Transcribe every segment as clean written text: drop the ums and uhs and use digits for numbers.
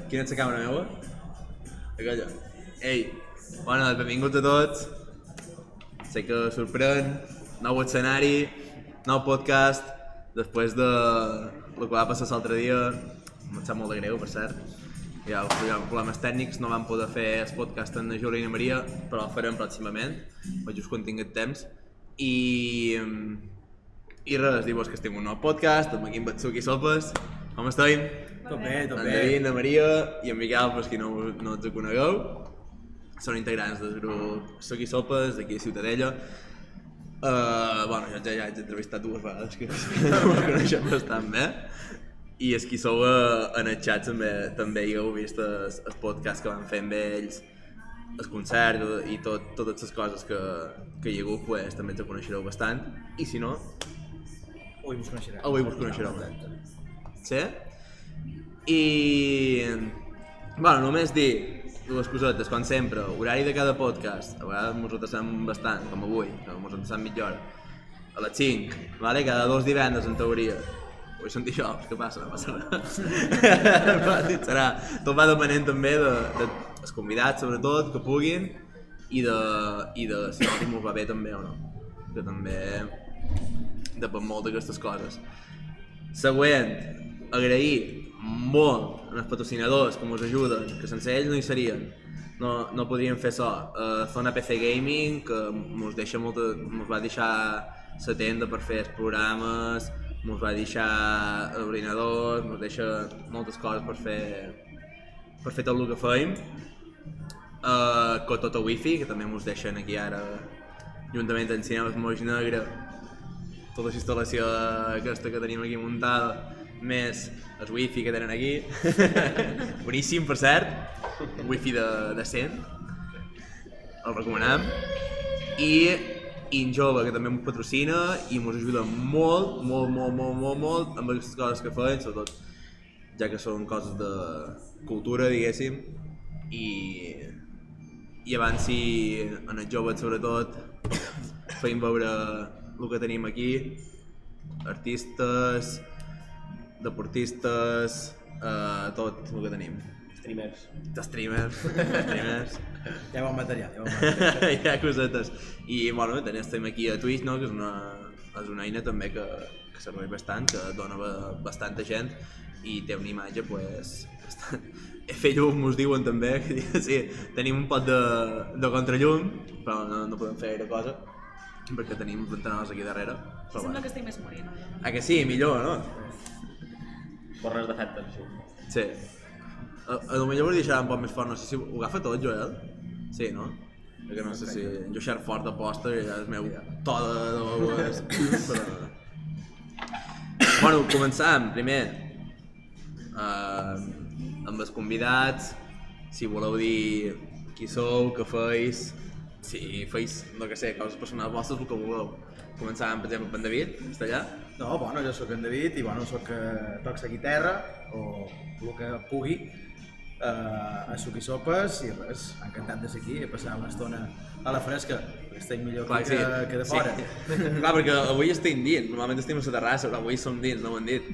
Quina és la càmera meva? Aquella. Ei, bona, benvinguts a tots. Sé que sorprèn, nou escenari, nou podcast, després de el que va passar l'altre dia. Em sap molt de greu, per cert. Hi ha problemes tècnics, no vam poder fer el podcast amb la Júlia i la Maria, però el farem pròximament, just quan tinguem temps. I res, dir-vos que estem en un nou podcast, amb aquí en Batsuki Sopes. Com estem? Tot bé, tot bé. En David, la Maria i en Miquel, per qui no els conegueu. Són integrants del grup Suki Sopes, d'aquí a Ciutadella. Bueno, jo ja he entrevistat dues vegades, que no me coneixem bastant bé. I els qui sou en el xat també hi heu vist el podcast que van fer amb ells, el concert i totes les coses que hi ha hagut, pues, també ens coneixereu bastant. I si no, Avui vos coneixereu. Sí? I... bueno, només dir dues cosetes, com sempre, horari de cada podcast. A vegades ens retrasem bastant, com avui, que ens retrasem mitja hora. A les 5, vale? Cada 2 divendres, en teoria. Avui són dijous, què passa? No passa res. Tot va depenent també dels convidats, sobretot, que puguin, i de si ens va bé també o no. Que també depèn molt d'aquestes coses. Següent, agrair molt als patrocinadors que ens ajuden, que sense ells no hi serien. No podríem fer això. Zona PC Gaming, que ens va deixar la tenda per fer els programes, ens va deixar l'ordinador, ens deixa moltes coses per fer tot el que feim. Cototo Wi-Fi, que també ens deixen aquí ara, juntament amb Cinemes Moix Negre, tota la instal·lació aquesta que tenim aquí muntada, més el Wi-Fi que tenen aquí. Boníssim, per cert, un Wi-Fi decent, el recomanem. I InJove, que també ens patrocina i ens ajuda molt amb aquestes coses que feien, sobretot ja que són coses de cultura, diguéssim, i abans si en els joves sobretot feim veure el que tenim aquí, artistes, deportistes, tot el que tenim. Streamers. Ja bon material. Hi ha cosetes. I bueno, també estem aquí a Twitch, no? Que és una eina també que serveix bastant, que dona bastanta gent i té una imatge pues, bastant... Fer llum, us diuen també, que sí, tenim un pot de contrallum, però no podem fer gaire cosa perquè tenim ventanals aquí darrere. Sembla que estic més morint. Ah, que sí? Millor, no? Per res d'efectes, sí. Sí. A lo millor ho deixarà un poc més fort, no sé si ho agafa tot, Joel? Sí, no? Perquè no sé si jo xer fort d'aposta i ja és meu to de... però... Bueno, començam, primer, amb els convidats, si voleu dir qui sou, què feis, si feis, no que sé, coses personals vostres, el que voleu. Començàvem, per exemple, amb en David, està allà? No, bueno, jo soc en David i bueno, toc la guitarra, o el que pugui, a Suki Sopes i res, encantat de ser aquí i passar una estona a la fresca, perquè estic millor aquí que de fora. Clar, perquè avui estem dins, normalment estem a la terrassa, però avui som dins, no ho han dit.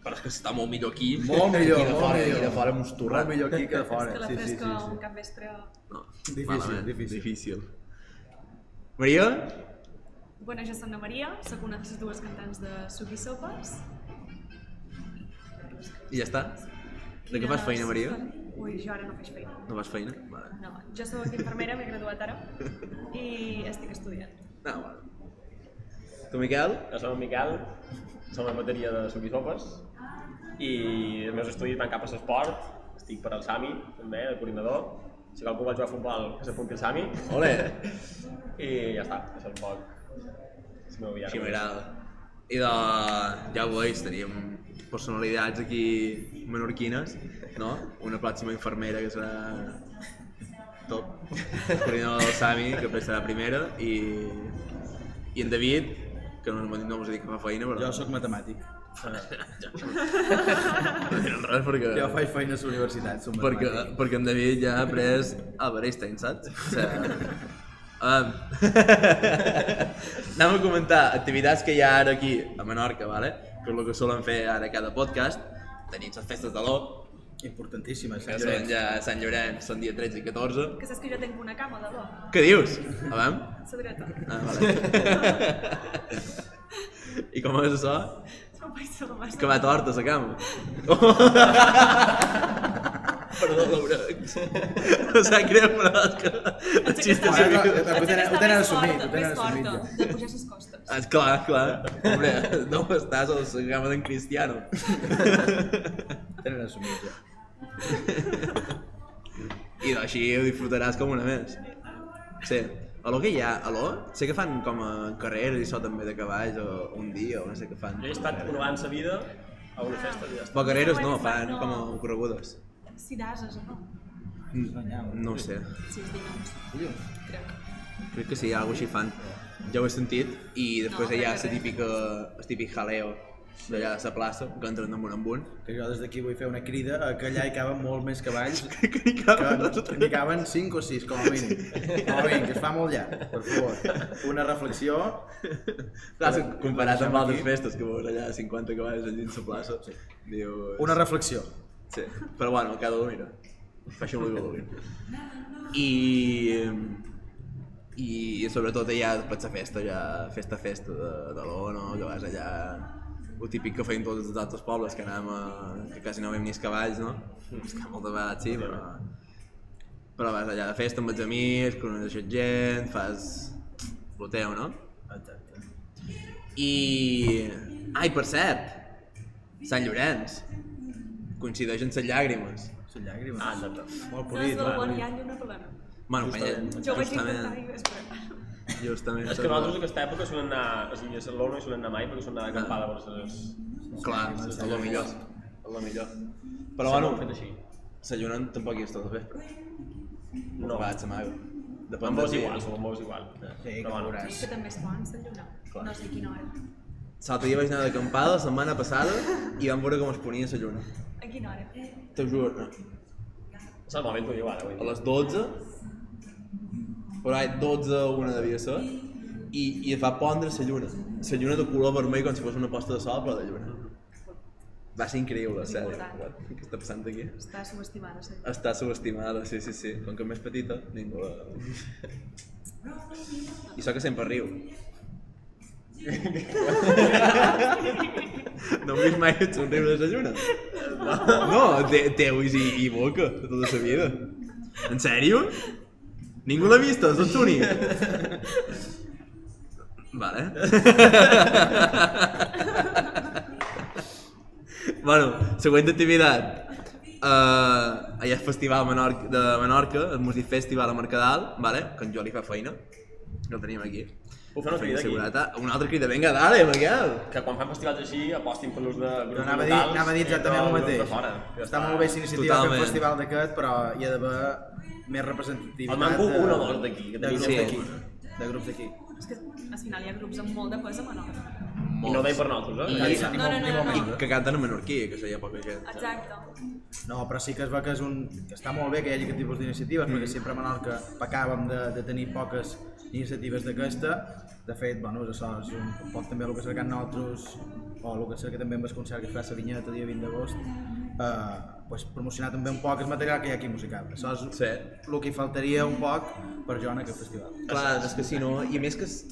Però és que està molt millor aquí. Molt millor, I de fora m'ho estorrat. Molt millor aquí que de fora. És que la fresca un capvespre... No, Difícil. Maria? Bueno, jo soc la Maria, soc una de les dues cantants de Suki Sopes. I ja està? De què fas feina, Maria? Ui, jo ara no faig feina. No fas feina? Vale. No, jo soc infermera, m'he graduat ara i estic estudiant. No, vale. Tu, Miquel? Jo soc en Miquel, som en matèria de Suki Sopes i els meus estudis van cap a l'esport, estic per al SAMI, també, de coordinador. Si qualcú vol jugar a futbol, que s'apunti al SAMI. Ole! I ja està, això és un poc la meva vida. Així m'agrada. I ja ho veus, teníem personalitats aquí menorquines, no? Una pròxima infermera que serà top, coordinador del SAMI, que després serà primera, i en David, que no us dic que fa feina, però... Jo soc matemàtic. No tenen res perquè... Jo faig feina a la universitat, som matemàtic. Perquè en David ja ha après Albert Einstein, saps? O sigui... Anem a comentar activitats que hi ha ara aquí a Menorca, vale? Que és el que solen fer ara cada podcast. Tenim les festes de l'O, Importantíssima, Que són ja Sant Llorenç, són dia 13 i 14. Que saps que jo tinc una cama de bo. Què dius? A veure? La dreta. Ah, vale. I com és això? No vaig ser la base. Que va torta la cama. Perdó, Laura. No sap greu, però és que... El xiste Ho tenen assumit, ho tenen Més assumit forta, ja. de pujar les costes. Clar, clar. Hombre, no estàs a la cama d'en Cristiano. Tenen assumit ja. I així ho disfrutaràs com una més. Sí. A lo que hi ha, sé que fan com a carreres i això també de cavalls o un dia o no sé què fan. Jo he estat provant sa vida a una festa i ja està. Però carreres no, fan com a corregudes. Si d'ases o no? No ho sé. Si és dilluns, crec. Crec que sí, alguna així fan. Ja ho he sentit i després No, hi ha res. el típic jaleo d'allà a la plaça, que entren damunt amb un. Que jo des d'aquí vull fer una crida a que allà hi caben molts més cavalls, Que n'hi caben que n'hi caben 5 o 6 com a mínim. Com a mínim, que es fa molt llarg, per favor. Una reflexió. Clar, comparat amb altres festes que veus allà 50 cavalls allà dins la plaça, dius... Una reflexió. Sí, però bueno, cada un mira, faci el que vulguin. I sobretot allà després la festa, ja festa de l'O, no? Que vas allà... El típic que feien tots els altres pobles, que anàvem que quasi no veiem ni els cavalls, no? És que moltes vegades sí, però vas allà de festa amb els amics, coneixes gent, fas el teu, no? Exacte. I per cert, Sant Llorenç coincideix amb les llàgrimes. Les llàgrimes. Ah, exacte. Molt No és polit, del molt bon polit. any una problema. Bueno, Jo vaig intentar i després... justament. És que nosaltres aquesta època solen anar, o sigui, a l'Or no hi solen anar mai perquè solen anar d'acampada per les... Clar, és el millor. El millor. Però Sí, bueno, ho han fet així. la lluna tampoc hi és tot el vespre. No. Va, s'amaga. Depèn Amb del vos dia. igual, som amb vos igual. Sí, que Però bueno, veuràs. Que també és bon, Sant Lluna. Clar. No sé a quina hora. L'altre dia vaig anar d'acampada la setmana passada i vam veure com es ponia la lluna. A quina hora? T'ho juro. és el moment igual, avui. A les 12, però 12 o una devia ser, i es va pondre la lluna. La lluna de color vermell com si fos una posta de sol, però de lluna. Va ser increïble, És sèrio. important. Què està passant aquí? Està subestimada, sí. Està subestimada, sí. Com que és més petita, ningú la... I això que sempre riu. No hem vist mai et somriure de la lluna? No, té ulls i boca, de tota la vida. En sèrio? Ningú l'ha vist, és l'únic. Vale. Bueno, següent activitat. Allà el Festival de Menorca, el Music Festival a Mercadal, vale? Que en Joli fa feina, que el tenim aquí. Ho fem una crida aquí. Un altre crit de venga, dale, Miquel! Que quan fan festivals així apostin per l'ús de grups Anava a locals dir exactament el i de mateix. de fora. Ja Està molt bé la iniciativa de fer Totalment. un festival d'aquest, però hi ha d'haver més representativitat El manco un o dos d'aquí, que de tenim grups sí. d'aquí. De grups d'aquí. És que al final hi ha grups amb molt de pes a Menorca. I no veiem per nosaltres, eh? I- Ni No, molt menys. I que canten en menorquí, que això hi ha poca gent. Exacte. No, però sí que es veu que que està molt bé que hi hagi aquest tipus d'iniciatives, perquè sempre a Menorca pecàvem de tenir poques iniciatives d'aquesta. De fet, bueno, això és un poc també el que cercant nosaltres, o el que cerca també amb el concert que es fa a Savinyet el dia 20 d'agost, pues, promocionar també un poc el material que hi ha aquí musical. Això és Sí. el que hi faltaria un poc per jo en aquest festival. Clar, és que si no, i a més que és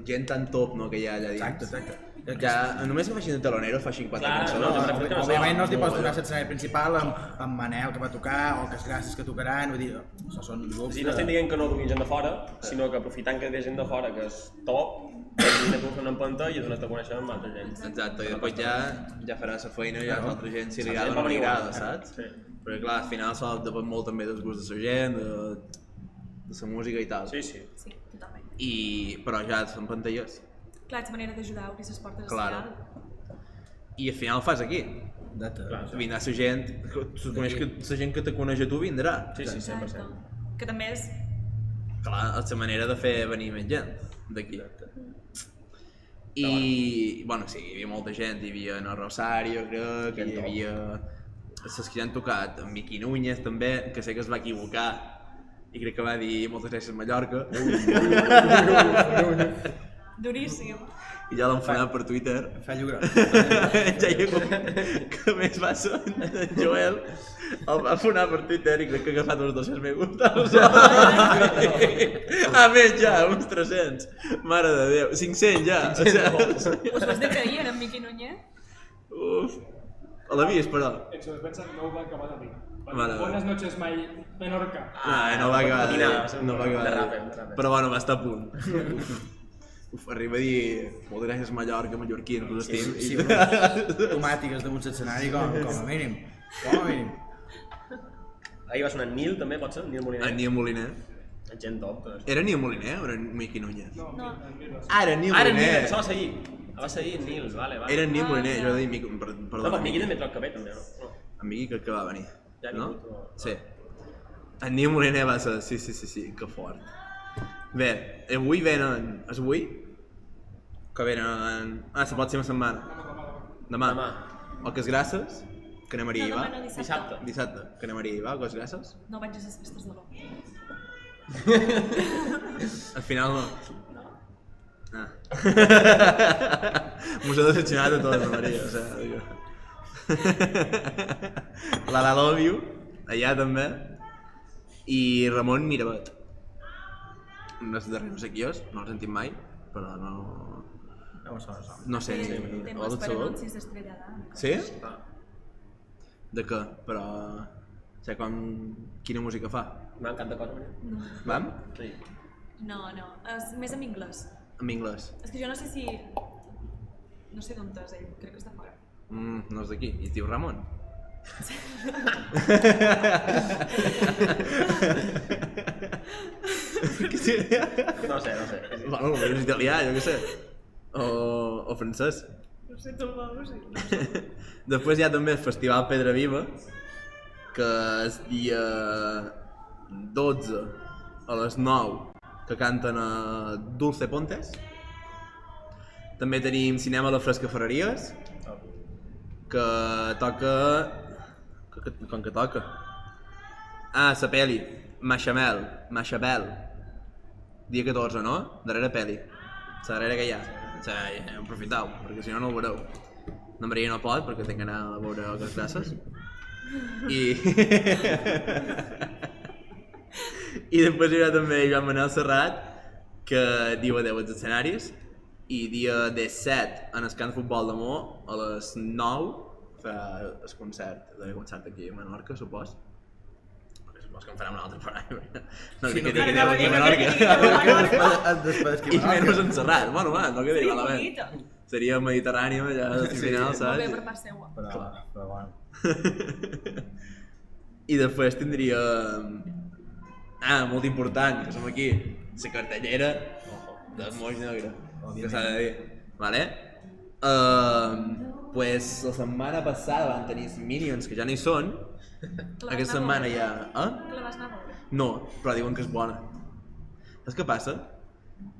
gent tan top, no, que hi ha allà dins. Exacte. Ja, només que facin de telonero, facin 4 Clar, cançons. no, Òbviament no es pots donar l'escenari principal amb Manel que va tocar o que els gràcies que tocaran, vull dir, això són O grups sigui, no estem dient que no duguin gent de fora, sinó que aprofitant que ve gent de fora que és top, vine tu fent una empenta i dones-te a conèixer amb altra gent. Exacte, i després ja faràs la feina i ja l'altra gent si li La agrada gent o no va li venir agrada, igual, saps? sí. Perquè clar, al final s'ha depèn molt també dels gusts de la gent, de la música i tal. Sí. Sí, totalment. Però ja són pantalles. Clar, és manera d'ajudar a obrir les portes Claro. al final. I al final ho fas aquí. Data. Vindrà la gent, suponeix que la gent que te coneix a tu vindrà. Sí, 100%. Exacte. Que també és... Clar, és la manera de fer venir més gent d'aquí. I, bueno, sí, hi havia molta gent, hi havia el Rosario, crec, que hi havia les que ja han tocat, en Miqui Núñez també, que sé que es va equivocar i crec que va dir moltes gràcies Mallorca. Duríssim. I ja l'han fonat per Twitter. Fa llogar. Ja hi ha com... que més va ser en Joel, el va fonar per Twitter i crec que ha agafat uns 200 me gustos. Més ja, uns 300. Mare de Déu, 500 ja. Us vas de que ahir era en Miqui Núñez? Uf. A l'avís, però. Eso, pensa que no ho va acabar de dir. Vale. Buenas noches, Menorca. No va acabar de Dinar, dir. No va acabar de de ràpid, dir. de ràpid. Però bueno, va estar a punt. Uf, arriba a dir moltes gràcies Mallorca, mallorquins, us estim. Sí, tomàtiques damunt l'escenari com a mínim. Com a mínim. Ahir va sonar Nil, també, pot ser? Nil Moliner. En Nil Moliner. Gent top. Era Nil Moliner o era Miqui Núñez? No. Ah, era Nil Ara Nil, Moliner. això va seguir. Va seguir Nil, vale. Era Nil Moliner, jo he de dir Miqui, No, perdó. però Miqui també troc que bé, també, no? En Miqui crec que va venir. Ja ha no? vingut, o- Sí. En Nil Moliner va ser, sí, que fort. Bé, avui venen... És avui? Que venen... Ah, la pròxima setmana. Demà. O que és gràcies, que anem a No, ir, va? demà no, Dissabte. Dissabte, que anem a ir, va? Que és gràcies? No vaig a les festes de l'O. Al final no. Ah. Mos ha decepcionat a tots, Maria, o sigui, digo. La Love You, allà també, i Ramon Miravet. No és darrer, no sé qui és, no l'he sentit mai, però no... No me sona, sona. No sé, Temes el per sabó. anuncis d'Estrella d'Am. Sí? De què? Però... O sigui, quina música fa? M'ha encantat cosa, Maria. Vam? Sí. No, és més en anglès. En anglès. És que jo no sé si... No sé d'on és ell, crec que està fora. No és d'aquí, i es diu Ramon. No sé. Bueno, és italià, jo què sé. O francès. No sé, tu veus? Després hi ha també el Festival Pedra Viva, que és dia 12 a les 9, que canten a Dulce Pontes. També tenim Cinema a la Fresca Ferreries, que toca... Com que toca? Ah, la peli, Machabel. Dia 14, no? Darrera peli. La darrera que hi ha. O sigui, aprofiteu, perquè si no, no ho veureu. La Maria no pot, perquè tinc que anar a veure les classes. I... I després hi ha també Joan Manel Serrat, que diu adeu als escenaris, i dia 17 en el camp de futbol de Mo, a les 9, fa el concert aquí a Menorca, supos. Perquè supos que en farà un altre parany. No que digui adeu aquí a Menorca. I menys en Serrat. Bueno, va, no que digui malament. Seria Mediterrània, ja al final, Molt saps? bé per part seua. Però bueno. I després tindríem... Ah, molt important, que som aquí, la cartellera del Moix Negre, que s'ha de dir, vale? Pues la setmana passada van tenir els Minions, que ja no hi són. Aquesta setmana ja... Que la vas anar a veure? No, però diuen que és bona. Saps què passa?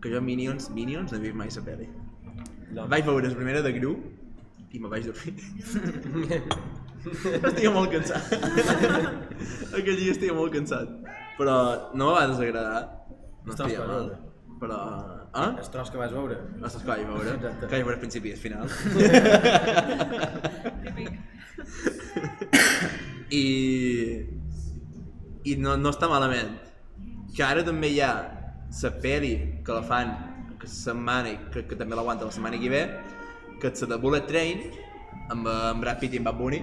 Que jo Minions no he vist mai la pel·li. Vaig veure la primera de Gru i me vaig dormir. Estic molt cansat. Aquell dia estic molt cansat. Però no me va desagradar. No Estàs estic mal. parlant. Però... El tros que vas veure. No saps què vaig veure? Exacte. Que vaig veure al principi i al final. Típic. I no està malament. Que ara també hi ha la peli que la fan que setmana, que també l'aguanta la setmana que ve, que és la de Bullet Train amb Brad Pitt i en Bad Bunny.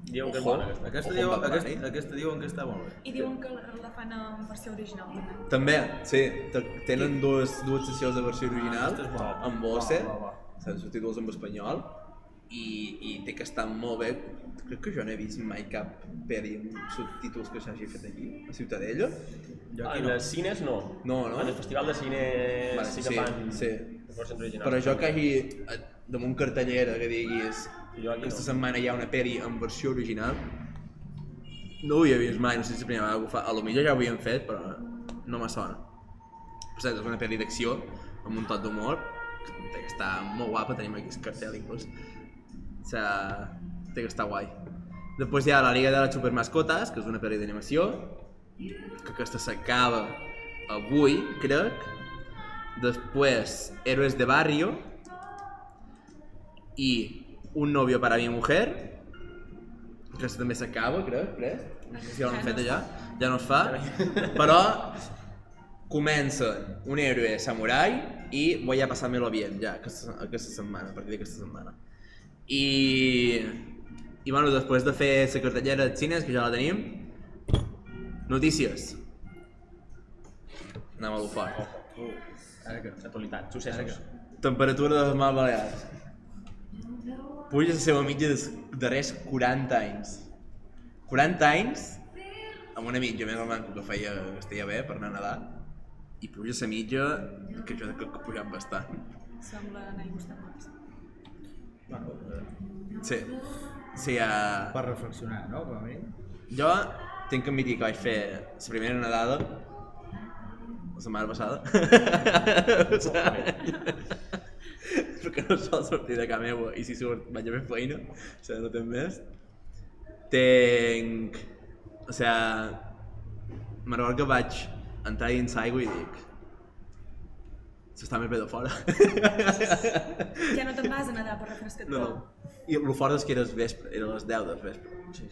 Diuen que és Ojo. bona, aquesta. Aquesta diuen que està molt bé. I diuen que la fan en versió original també. També, sí, tenen dues sessions de versió original, aquesta és bona. amb voce, Va. els subtítols en espanyol, i té que estar molt bé. Crec que jo no he vist mai cap pel·li amb subtítols que s'hagi fet aquí, a Ciutadella. Jo aquí En no. els cines no. No, no? En el festival de cine Vale, sí que fan sí. versions originals. Però jo que hagi damunt cartellera que diguis Jo aquí aquesta no. setmana hi ha una pel·li en versió original, no ho havia vist mai, no sé si és la primera vegada que ho fa. A lo millor ja ho havien fet, però no me sona. Per cert, és una pel·li d'acció, amb un toc d'humor, que té que estar molt guapa, tenim aquí el cartell inclús. O sigui, té que estar guai. Després hi ha La Liga de les Supermascotes, que és una pel·li d'animació, que aquesta s'acaba avui, crec, Després Héroes de Barrio i Un novio para mi mujer, que aquesta també s'acaba, crec, no sé si ja l'han fet allà, ja no es fa, però comencen Un héroe samurai i Voy a pasármelo bien, ja, aquesta setmana, a partir d'aquesta setmana. I bueno, després de fer la cartellera de cines, que ja la tenim, notícies. Anem a lo fort. Ara que... Actualitat, successos. Temperatura de les Mals Balears. Puja la seva mitja dels darrers 40 anys. 40 anys amb una mitja més o menys que estaria bé per anar a nedar, i puja la mitja que jo crec que ha pujat bastant. Sembla anar il·lustrant. Sí, sí, Per reflexionar, no? Com a mínim. jo tinc que admitir que vaig fer la primera nedada la setmana passada. Perquè no sol sortir de casa meva i si surt vaig a fer feina, o sigui, no tinc més. O sigui, me'n recordo que vaig entrar dins l'aigua i dic s'està més bé de fora. Ja no te'n vas a nedar per refrescar-te. No. I el fort és que era el vespre, era les 10 del vespre. Sí.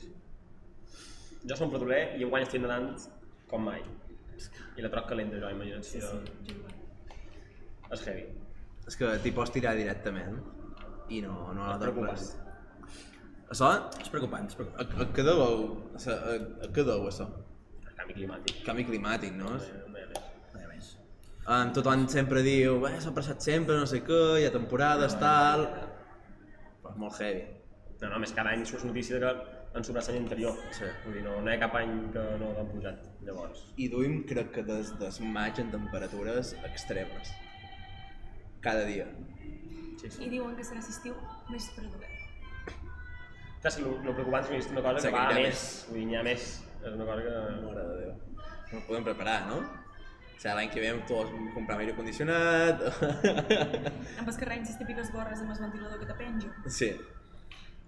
Jo som petroler i enguany estic nedant com mai. I la troc calenta, jo, imagina't. Sí. És heavy. És que t'hi pots tirar directament i no la És toc preocupant. res. Això, És preocupant, és preocupant. a què deu això? El canvi climàtic. Canvi climàtic, no? No hi ha més. No hi ha més. Tothom sempre diu, s'ha passat sempre, no sé què, hi ha temporades, tal... Però és molt heavy. No, més cada any surt notícia que han sobrat l'any anterior. Sí. Vull dir, no hi ha cap any que no l'han pujat, llavors. I duim, crec que des del maig en temperatures extremes. Cada dia. I diuen que serà l'estiu més fredolent. Saps, el preocupant és una cosa Sí, que va que a hi ha més. Vull dir, n'hi ha més. És una cosa que... Mare de Déu. No ens podem preparar, no? O sigui, l'any que ve tots comprar aire condicionat... Amb els carrenys les típiques gorres amb el ventilador que te penja. Sí.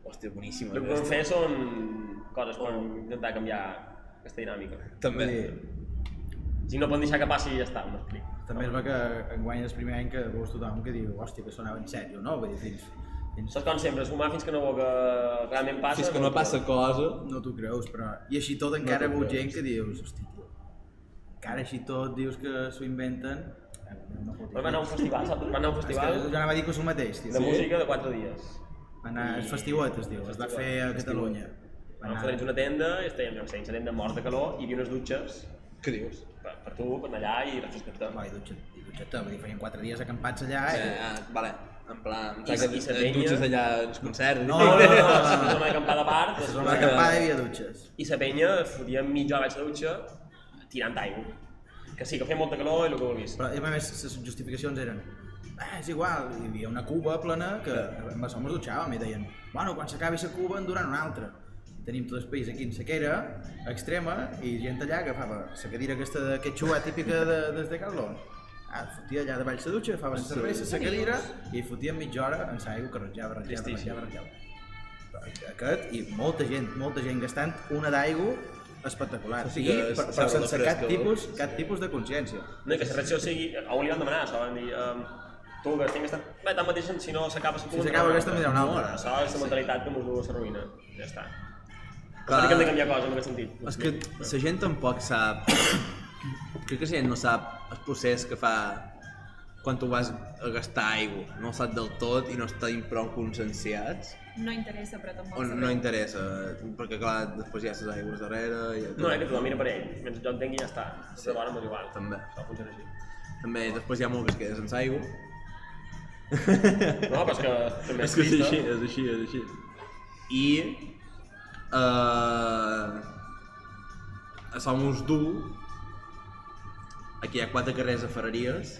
Hòstia, boníssima. El que podem fer són coses per intentar canviar aquesta dinàmica. També. Si no poden deixar que passi i ja està, m'explico. També és ver que enguany és el primer any que veus tothom que diu hòstia, que sonava en sèrio, no? Vull dir, fins Saps com sempre, es fumar fins que no veu que realment passa... Fins que no passa cosa... no t'ho creus, però... I així tot encara t'ho veus creus. gent que dius, hosti, tio, encara així tot dius que s'ho inventen... No pot dir. Va anar a un festival, saps? Va anar a un És que festival jo anava a dir que és el mateix, tio. de música de 4 dies. Va anar als festiuet, es diu, es va fer a Catalunya. Vam fer dins una tenda i estàvem, no sé, dins la tenda mort de calor i hi havia unes dutxes Què dius? per tu, per anar allà i refrescar-te. Va, i dutxeta, vull dir, feien 4 dies acampats allà Sí, i... vale. En plan, I sa penya- dutxes allà als concerts. No, La zona d'acampada a part, a zona d'acampada hi havia dutxes. i la penya fotia mitja hora baix la dutxa tirant aigua. Que sí, que feia molta calor i el que vulguis. Però a més, les justificacions eren és igual, hi havia una cuba plena que amb això ens dutxàvem i deien bueno, quan s'acabi la cuba en duran una altra. Tenim tot el país aquí en sequera extrema i gent allà que agafava la cadira aquesta de quechua típica des de Carlón. Fotia allà davall la dutxa, agafava la cervesa, la cadira i fotia mitja hora en l'aigua que ratllava. Aquest i molta gent gastant una d'aigua espectacular. Sí I que és però sense fresca, cap tipus de consciència. No, i que la reacció sigui... A un li van demanar, això, van dir... Tu, que estic gastant... Bé, tanmateix, si no s'acaba la Si s'acaba aquesta, en dirà una altra. Això és la mentalitat que mos du a la ruïna. Ja està. Clar. Clar. Que hem de canviar coses en aquest sentit. És que la gent tampoc sap... Crec que la gent no sap el procés que fa quan tu vas a gastar aigua. No ho sap del tot i no estan prou conscienciats. No interessa, però tampoc O no saber. interessa, perquè clar, després hi ha les aigües darrere i... No, que tothom mira per ell. Mentre jo entengui ja està. Sí. De bona m'és igual. També. Això funciona així. També després hi ha molt que es queda sense aigua. No, però és que també És que és així. I... això mos du aquí hi ha 4 carrers a Ferreries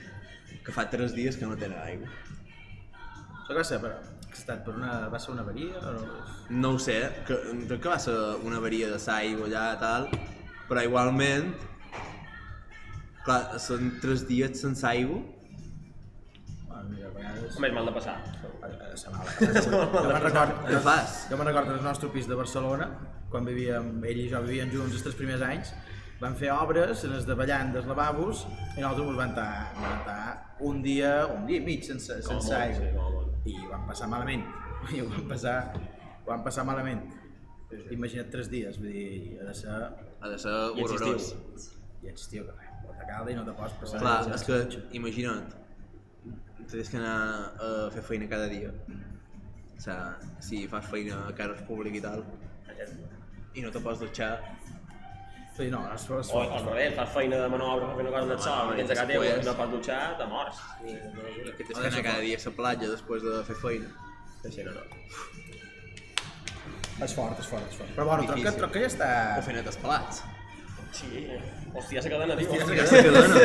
que fa 3 dies que no tenen aigua. Això va ser, però, va ser una avaria o no? No ho sé, crec que va ser una avaria de l'aigua allà i tal, però igualment, clar, són 3 dies sense aigua. Bueno, mira, a vegades... Home, és mal de passar. Jo me'n recordo... Què fas? Jo me'n recordo del nostre pis de Barcelona, quan vivíem, ell i jo vivíem junts els 3 primers anys, van fer obres en els davallant dels lavabos i nosaltres ens vam estar un dia i mig sense aigua. I ho vam passar malament. I ho vam passar malament. Imagina't 3 dies, vull dir, ha de ser horrorós. I ets, tio, que res, te calda i no te pots passar. Clar, és que, imagina't, tens que anar a fer feina cada dia. O sigui, si fas feina a cares públic i tal, i no te pots dutxar... Sí, no, és fort. O al revés, fas feina de mano d'obra, fent una cosa de sol, tens a casa teva i no pots dutxar, te mors. Que tens que anar cada dia a la platja després de fer feina. Sí, no. És fort. Però bueno, troc que ja està... O fent els pelats. Sí, hòstia, se cadena, tio. Ja se cadena,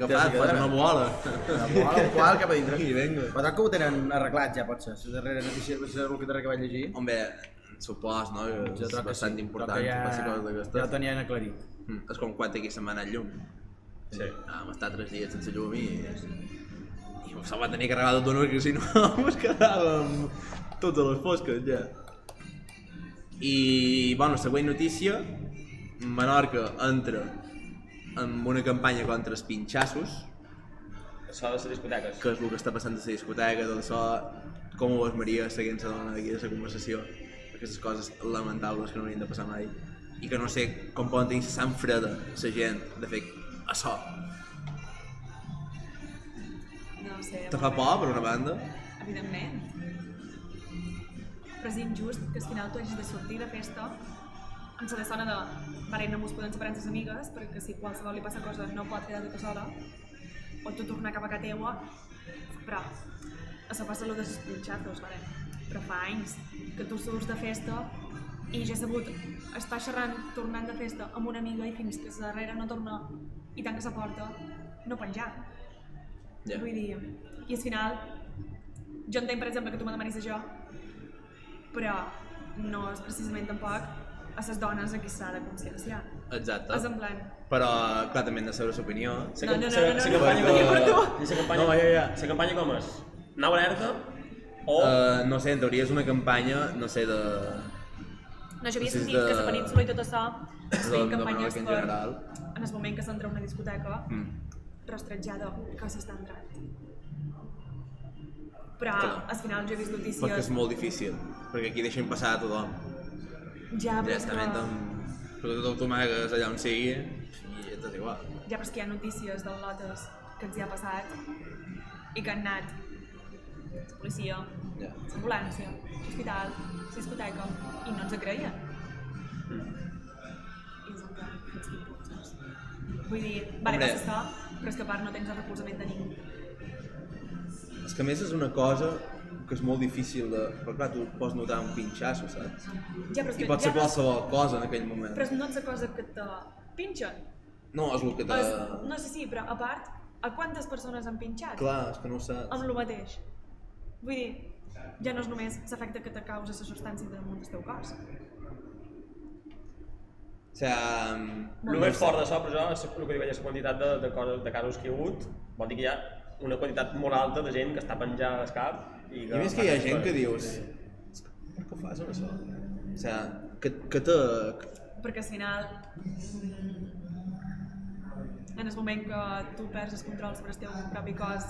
que fas? Fas una bola. Un qual cap a dintre. I vinga. Però troc que ho tenen arreglat ja, potser. La darrera notícia, és el que darrere que vaig llegir. Home, supos, no? És bastant important que passi coses d'aquestes. Ja ho tenien aclarit. És com quan aquí se'n va anar el llum. Sí. Vam estar 3 dies sense llum i se'l va tenir que arreglar tot d'honor, que si no ens quedàvem tots a les fosques ja. I, bueno, següent notícia, Menorca entra en una campanya contra els pinxassos, Això de les discoteques. que és el que està passant a la discoteca, tot això, com ho és Maria seguint la dona d'aquí de la conversació, aquestes coses lamentables que no haurien de passar mai, i que no sé com poden tenir la sang freda la gent de fer això. No sé. Te fa por, per una banda? Evidentment. Però és injust que al final tu hagis de sortir de festa amb la dessona de vale, no mos podem separar amb les amigues perquè si qualsevol li passa cosa no pot quedar tota sola o tu tornar cap a casa teua, però això passa lo dels pinxatos, vale? Però fa anys que tu surts de festa i ja he sabut estar xerrant, tornant de festa amb una amiga i fins que la darrera no torna i tanca la porta, no penjar. Ja. Vull dir, i al final, jo entenc per exemple que tu me demanis això, però no és precisament tampoc a les dones a qui s'ha de conscienciar. Exacte. És en plan... Però, clar, també hem de saber l'opinió. No. La campanya com és? Nau alerta? O... No sé, en teoria és una campanya, no sé, de... No, jo havia Sí, sentit de- que la península i tot això es feien de campanyes Menorca en per... general. En el moment que s'entra a una discoteca, rastretjada que s'està entrant. Però Clar. al final jo he vist notícies... Perquè és molt difícil, perquè aquí deixen passar a tothom. Ja, però és que... Directament amb... Perquè tu t'automagues allà on sigui i et és igual. Ja, però és que hi ha notícies del Lotes que ens hi ha passat i que han anat la policia, Ja. l'ambulància, l'hospital, la discoteca i no ens ho creien. I és en plan, ets impulsos. Vull dir, vale, Hombre. passa això, però és que a part no tens el recolzament de ningú. És que a més és una cosa que és molt difícil de... Però clar, tu pots notar un pinxasso, saps? Ja, però és I que pot ser ja no és- qualsevol cosa en aquell moment. Però no és la cosa que te pinxen. No, és el que te... No sé si, però a part, a quantes persones han pinxat? Clar, és que no ho saps. Amb el mateix. Vull dir, ja no és només l'efecte que te causa la substància damunt del teu cos. O sigui... El més fort d'això, però això, és el que dic, la quantitat de casos que hi ha hagut, vol dir que hi ha una quantitat molt alta de gent que està penjada al cap i I a més que hi ha gent que dius... Per què ho fas, amb això? O sigui, que te... Perquè al final, en el moment que tu perds el control sobre el teu propi cos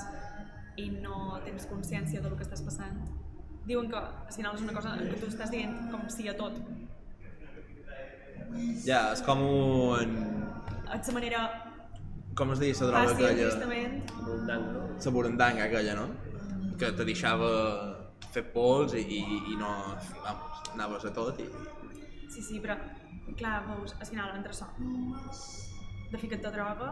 i no tens consciència del que estàs passant, diuen que al final és una cosa que tu estàs dient com sí a tot. Ja, és com un... És la manera Com es deia la droga fàcil, aquella? justament, La burundanga aquella, no? Que te deixava fer pols i no... Vamos, anaves a tot i... sí, però clar, veus, al final entre això de ficar-te droga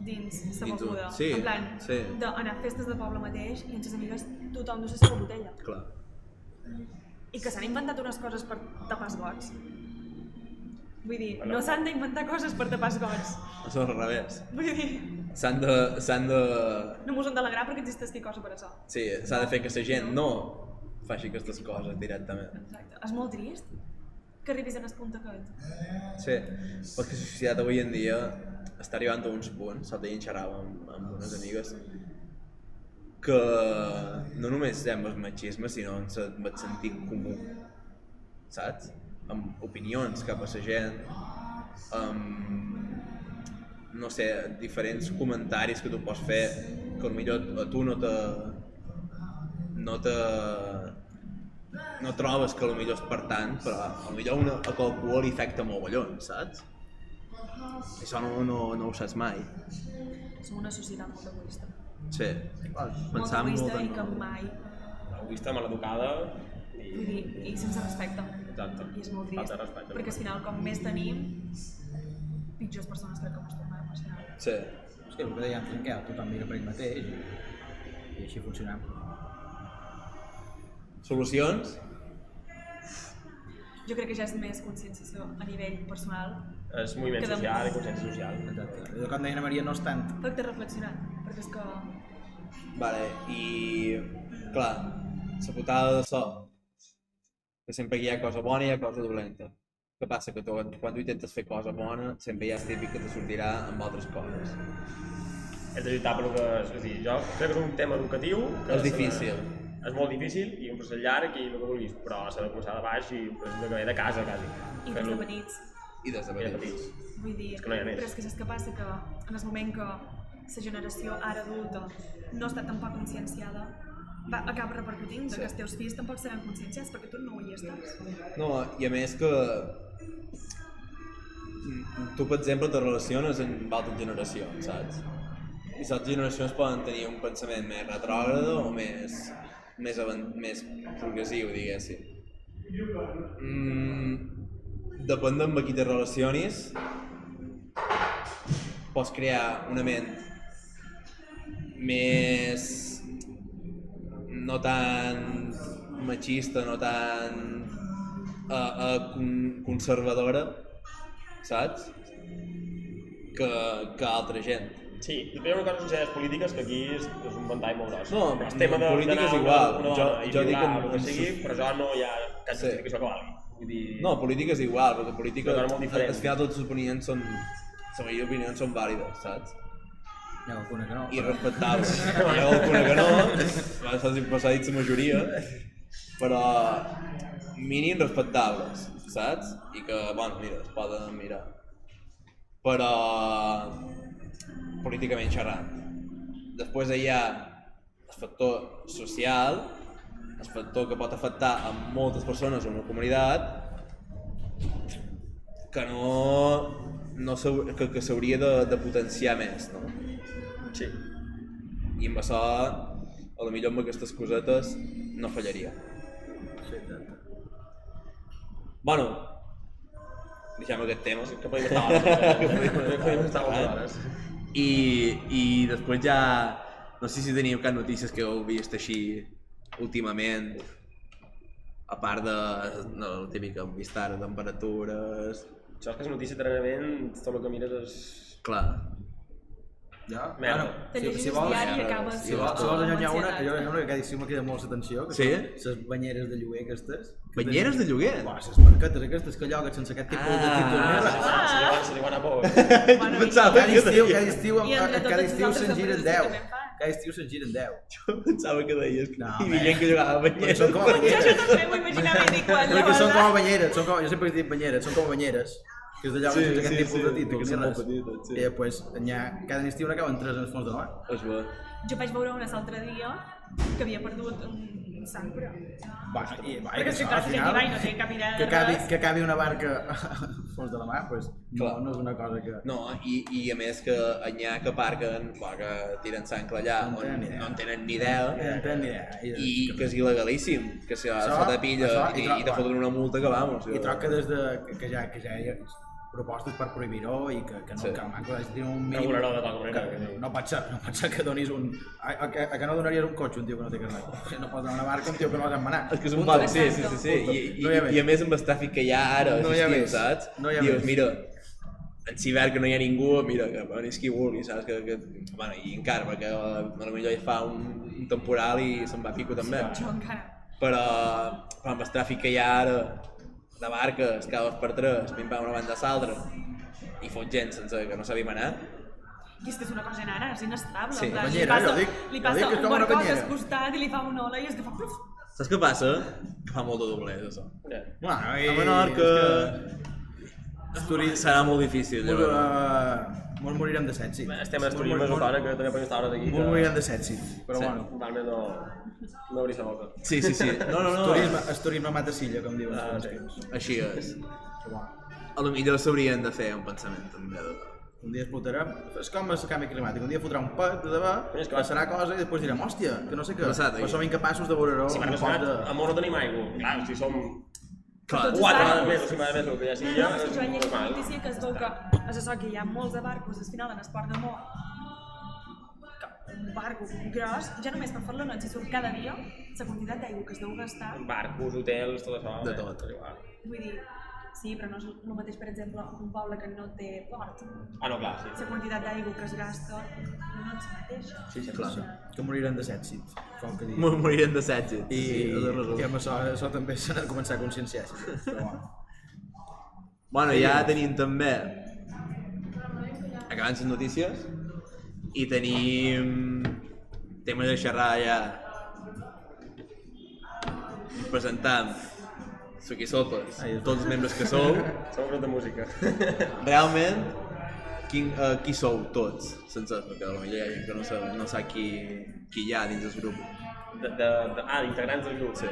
dins la Dins un- beguda, sí, en plan, sí. d'anar a festes del poble mateix i amb les amigues tothom du la seva botella. Clar. I que s'han inventat unes coses per tapar els gots. Vull dir, no s'han d'inventar coses per tapar els gots. Això és al revés. Vull dir, S'han de... no mos han d'alegrar perquè existeixi cosa per això. Sí, s'ha de fer que la gent no faci aquestes coses directament. Exacte. És molt trist que arribis en el punt aquest. Sí, perquè la societat avui en dia està arribant a uns punts, l'altre dia en xerrava amb unes amigues, que no només amb el machisme, sinó amb el sentit comú, saps? Amb opinions cap a la gent, no sé, diferents comentaris que tu pots fer que potser a tu no trobes que potser és per tant, però potser a qualcú li afecta mogollon, saps? Això no ho saps mai. Som una societat molt egoista. Sí, Molt pensar egoista molt i que mai... Egoista, maleducada Vull dir, i sense respecte. Exacte. I és molt trist. Falta de respecte. Perquè al final, com més tenim, pitjors persones crec que mos tornem al final. Sí. És que el que deia en Trinquel, tothom mira per ell mateix i així funcionem. Solucions? Jo crec que ja és més conscienciació a nivell personal. És moviment Que de- social i consciència social. Exacte. I com deia la Maria, no és tant. Però que t'he reflexionat, perquè és que... Vale, i clar, la putada de so, que sempre hi ha cosa bona i hi ha cosa dolenta. Què passa? Que tu, quan tu intentes fer cosa bona, sempre hi ha típic que te sortirà amb altres coses. Hem de lluitar per lo que és a dir, jo crec que és un tema educatiu que És difícil. És molt difícil i un procés llarg i el que vulguis, però s'ha de començar de baix i un procés de casa, quasi. I des de petits. I des de I de petits. petits. Vull dir, És que no hi ha més. però és que saps què passa? Que en el moment que la generació ara adulta no està tampoc conscienciada, acaba repercutint que els teus fills tampoc seran conscienciats perquè tu no hi estàs. No, i a més que tu, per exemple, te relaciones amb altres generacions, saps? I les altres generacions poden tenir un pensament més retrògrad o més progressiu, diguéssim. Depèn amb qui te relacionis, pots crear una ment més no tan machista, no tan conservadora, saps? Que altra gent. Sí, després hi ha una cosa sense polítiques que aquí és un ventall molt gros. No, el tema de polítiques d'anar igual. una dona i Jo dic violar, que- el que sigui, però això no hi ha cap Sí. justificació que valgui. Vull dir... No, política és igual, perquè política, Però és molt diferent. al final totes les opinions són, la majoria d'opinions són vàlides, saps? Hi ha alguna que no. I respectables. Hi ha alguna que no, s'ha dit la majoria, però mínim respectables, saps? I que, bueno, mira, es poden mirar. Però políticament xerrant. Després hi ha el factor social, el factor que pot afectar a moltes persones o una comunitat que que s'hauria de potenciar més, no? Sí. I amb això, a lo millor amb aquestes cosetes no fallaria. Sí, exacte. Bueno, deixem aquest tema. Que podem estar hores. I després ja, no sé si teniu cap notícies que heu vist així últimament, a part de el típic que hem vist ara, temperatures... Això és que és notícia darrerament, tot el que mires és... Clar. Ja? Merda. Te llegis el vols, diari i acabes... si vols allunyar una, que jo hi ha una que cada estiu me crida molt l'atenció, que Sí? són les banyeres de lloguer aquestes. Banyeres de lloguer? Uah, les marquetes aquestes que llogues sense aquest tipus de títol. Se li van a por. Pensava Cada que estiu deia... cada estiu se'n giren 10. també en fan. Cada estiu se'n giren 10. Pensava que deies que No, hi havia gent que jugava a Perquè banyeres. són com a Jo banyeres. també m'ho imaginava i dic, quan Perquè són com a banyeres, jo sempre he dit banyeres, són com a banyeres. Que es de lloguen sense aquest tipus de títol, que ni són molt res. petites, sí. I després, cada estiu n'acaben 3 en el fons de la mà. És bo. Jo vaig veure una l'altre dia que havia perdut un sangre. Perquè si clar, gent hi va i no té cap idea de res. que acabi una barca al fons de la mà, doncs Clar. no és una cosa que... No, i a més que n'hi ha que parquen, que tiren sang allà, No en tenen ni idea. no en tenen ni idea, No tenen ni idea. i que és il·legalíssim, que se te pilla i te foten una multa que vamos. I troc que des de... que ja hi ha propostes per prohibir-ho i que no, Sí. que el manco hagi de tenir un mínim... Regular-ho de tal manera que que- no pot ser que donis un... A que no donaries un cotxe a un tio que no té carnet. No pots donar una barca a un tio que no has manar. És que és un Punto. pal, sí, No hi ha més. i a més amb el tràfic que hi ha ara, No hi ha estiu, més. saps? No hi ha Dius, més. mira, en Ciber que no hi ha ningú, mira, que venís qui vulgui, saps? Bueno, i encara, perquè potser hi fa un temporal i se'n va a pico també. Jo encara. Però amb el tràfic que hi ha ara, de barques, cada 2 per 3, pim-pam una banda a l'altra, i fot gent sense que no sabem anar, I és que és una cosa ara, és inestable. Sí, en plan, banyera, jo dic li passa que és un com una barcot banyera. al costat i li fa una ola i és que fa pluf. saps què passa? Que fa molt de doblers, això. Ja. Bueno, A Menorca... Serà molt difícil, llavors. Mos morirem de set, sí. Estem a Esturisme, supone que també podem estar hores aquí. Mos morirem de set, sí. Però Sí. bueno, Realment no obrir la boca. Sí. No. Esturisme mata silla, com diuen. Sí. Així és. Però bueno, A lo millor s'haurien de fer un pensament també. un dia explotarà, és com el canvi climàtic, un dia fotrà un pet de debà, És que passarà cosa i després direm, hòstia, que no sé què, Passat, però som incapaços de veure-ho Sí, un perquè pot de... a Moro no tenim aigua. Clar, si som Clar, Tots 4 els vegades barcos. més o 5 vegades més el que ja sigui ja, No, és que jo vaig llegir una normal. notícia que es veu que a Sassó que hi ha molts de barcos, al final en esport de Mó, que un barco gros, ja només per fer-lo no si surt cada dia, la quantitat d'aigua que es deu gastar, Barcos, hotels, tot això. De tot. És igual. vull dir, sí, però no és el mateix, per exemple, un poble que no té port. Ah, no, clar, sí. La quantitat d'aigua que es gasta no és la mateixa. Sí, clar. Que morirem de set, sí, com que dic. Morirem de setge. I I amb això també s'ha de començar a conscienciar, però bueno. Bueno, ja tenim també, acabant les notícies, i tenim temes de xerrar ja. Presentam Suquisopes, tots els membres que sou. Som un grup de música. Realment, qui sou tots, sencers, perquè potser hi ha gent que no sap qui hi ha dins el grup. D'integrants del grup. Sí.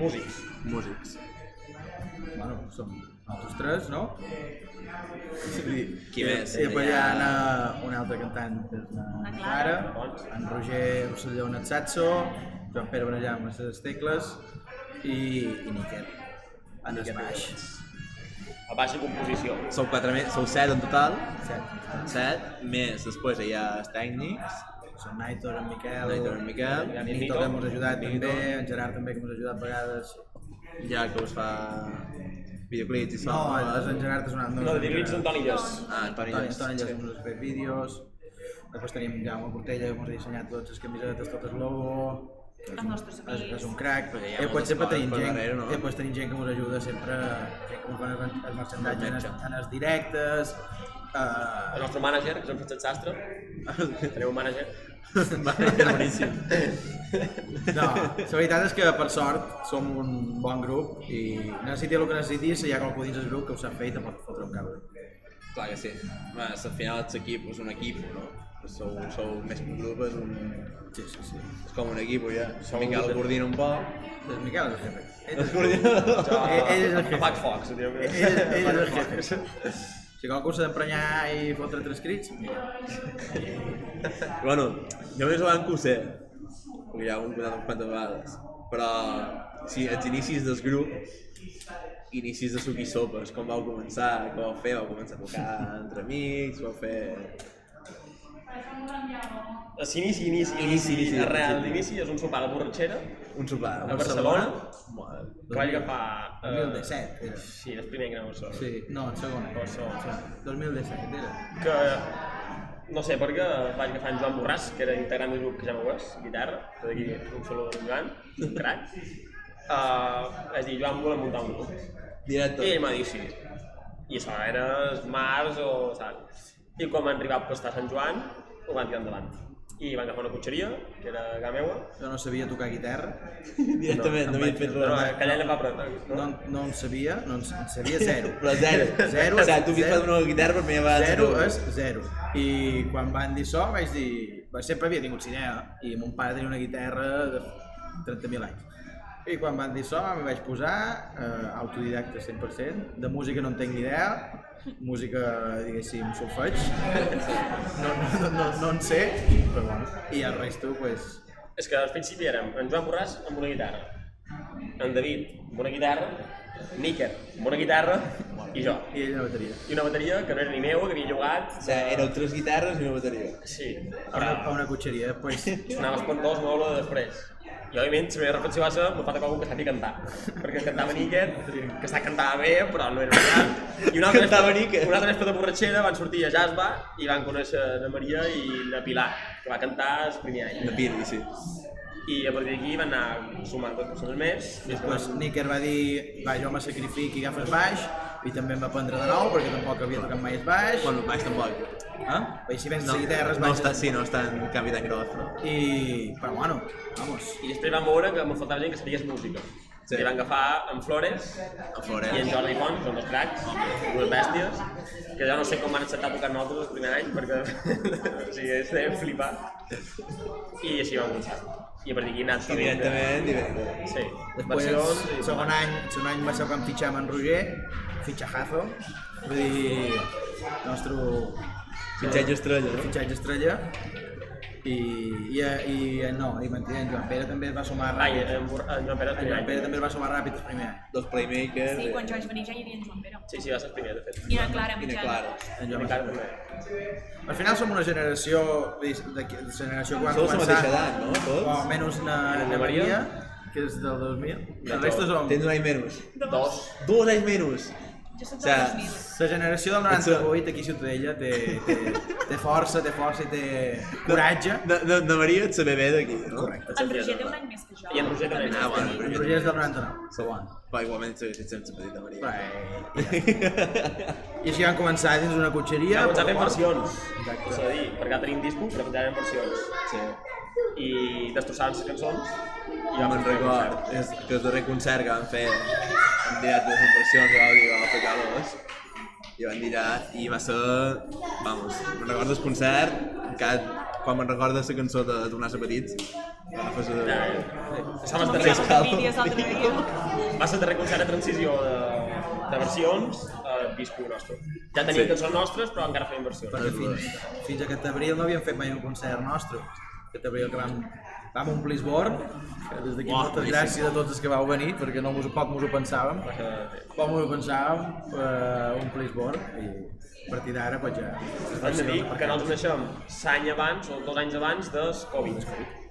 Músics. Músics. Bueno, som nosaltres tres, no? Qui més? I després hi ha una altra cantant, que és la Clara, en Roger Rosselló en el saxo, Joan Pere Benellam en les tecles i Níquer en el baix. A baixa composició. Sou 7 en total, Set. 7, més després hi ha els tècnics, Són Naitor, en Miquel, Naitor, en Miquel, en Nito que ens ha ajudat Nito. també, en Gerard també que ens ha ajudat a vegades. ja que us fa videoclips i so. No, en Gerard és una... No, de dir-li Antoni Lles. Antoni Antoni Lles. Lles que ens ha fet vídeos. Després tenim Jaume Portella que ens ha dissenyat totes les camisetes, tot el logo. Els nostres amics. És un crack. Perquè hi ha I després moltes sempre coses tenim per gent, darrere, no? i després tenim gent que ens ajuda sempre, gent que ens fa el merchandatge en els directes. El nostre mànager, que és en Francesc Sastre. Tenim un mànager. Mànager boníssim. No, la veritat és que per sort som un bon grup i necessiti el que necessitis, hi ha qualcú dins del grup que ho sap fer i te pot fotre un cable. Clar que sí. Al final l'equip és un equip, no? Sou més que un grup, és Sí. és com un equip, ja. Miquel el coordina un poc. El Miquel és el jefe. El coordina... Ell és el jefe. Apac foc, se diu que... Ell és el jefe. Si qualcú s'ha d'emprenyar i fotre 3 crits, mira. Bueno, jo més abans que ho sé, perquè ja ho hem contat unes quantes vegades, però sí, els inicis del grup, inicis de Suc i Sopes, com vau començar, què vau fer? Vau començar a tocar entre amics, vau fer... Inici. Arrel d'inici és un sopar de borratxera Un sopar a Barcelona, Mare. que vaig agafar... 2017 era. Sí, el primer que anava a Barcelona. Sí, no, el segon. O segon. 2017 era. Que no sé per què vaig agafar en Joan Borràs, que era integrant del grup que ja m'ho és, guitarra, que d'aquí un solo de Joan, un crac. Vaig dir, Joan, volem muntar un grup. Directe. I ell m'ha dit sí. I això era març o saps. I quan van arribar a pastar Sant Joan, ho van tirar endavant. I van agafar una cotxeria, que era a casa meua. Jo no sabia tocar guitarra. Directament, no havia fet Però res. que ella va apretar, No en sabia, en sabia zero. Però zero. Zero, O sigui, tu havies zero. fet una guitarra per primera vegada. Zero és zero. I quan van dir això vaig dir... Sempre havia tingut cinema i mon pare tenia una guitarra de 30.000 anys. I quan van dir això m'hi vaig posar, autodidacte 100%, de música no en tenc ni idea, música, diguéssim, solfeig, no en sé, però bueno, i el resto, pues... És que al principi érem en Joan Borràs amb una guitarra, en David amb una guitarra, Níquer amb una guitarra i jo. I ell una bateria. I una bateria que no era ni meua, que havia llogat. O sigui, éreu 3 guitarres i una bateria. Sí, A una cotxeria, pues... sonava espantós moure després. I òbviament la meva reflexió va ser me falta qualcú que sàpiga cantar. Perquè cantava Níquer, que cantava bé, però no era veritat. I una altra Cantava vespre- Níquer. una altra vespre de borratxera van sortir a Jasba i van conèixer la Maria i la Pilar, que va cantar el primer any. De Piri, sí. I a partir d'aquí van anar sumant 2 persones més. I Després Níquer va dir, va, jo me sacrifico i agafo el baix, i també em va aprendre de nou, perquè tampoc havia tocat mai el baix. Bueno, baix tampoc. Perquè si vens de guitarres, no baix... està, sí, no està en canvi tan gros, però... Però bueno, vamos. després vam veure que me faltava gent que sapies música. Sí. Li van agafar en Flores A Flores. i en Jordi Font, que són dos cracs, dues bèsties, que jo no sé com van acceptar tocar nosaltres el primer any, perquè o sigui, es deien flipar. I així vam començar. I a partir d'aquí anat Directament. Sí, Després, versions... el segon any va ser quan fitxem en Roger, fitxajazo, vull dir, nostre Fitxatge estrella, no? fitxatge estrella. I en Joan Pere també es va sumar Ai, ràpid. en Joan Pere el En primer Joan Pere any. també es va sumar ràpid el primer any. Dos playmakers. Sí, quan jo vaig venir ja hi havia en Joan Pere. Sí, va ser el primer, de fet. I la Clara I mitjana. Clara. En I Joan encara Pere. també. Al final som una generació, de generació que van Sou la començar, mateixa edat, no? o Tots? almenys na Maria, que és del 2000. La resta som Tens un any menys. Dos. 2 anys menys. Jo soc O sea, del 2000. la generació del 98 aquí a Ciutadella té força i té coratge. De Maria et saber bé d'aquí, no? Correcte. En Roger té un any més que jo. I en Roger també. Ah, bueno, En Roger és del 99, segon. Però igualment segueixes sense petit de Maria. I així vam començar dins una cotxeria. Vam començar fent versions, Exacte. s'ha de dir, perquè ara tenim discos, però fent versions. Sí. I destrossant les cançons. I Ja me'n record, que el darrer concert que vam fer en directe de versions que vam dir, vam fer calors. I van dir allà, i va ser... Vamos, me'n recordo el concert, quan me'n recordo la cançó de Tornar a ser petits, va fer Ja, la... Això va ser Els vídeos l'altre dia. va ser el darrer concert de transició de versions a disco nostre. Ja teníem Sí. cançons nostres, però encara feien versions. Perquè fins aquest abril no havíem fet mai un concert nostre. Aquest abril que vam omplir Esborn, que des d'aquí Uah, moltes boníssim. gràcies a tots els que vau venir, perquè poc mos ho pensàvem. Poc mos ho pensàvem, omplir Esborn, i a partir d'ara pues ja... Hem de dir que nosaltres naixem l'any abans, o 2 anys abans del Covid.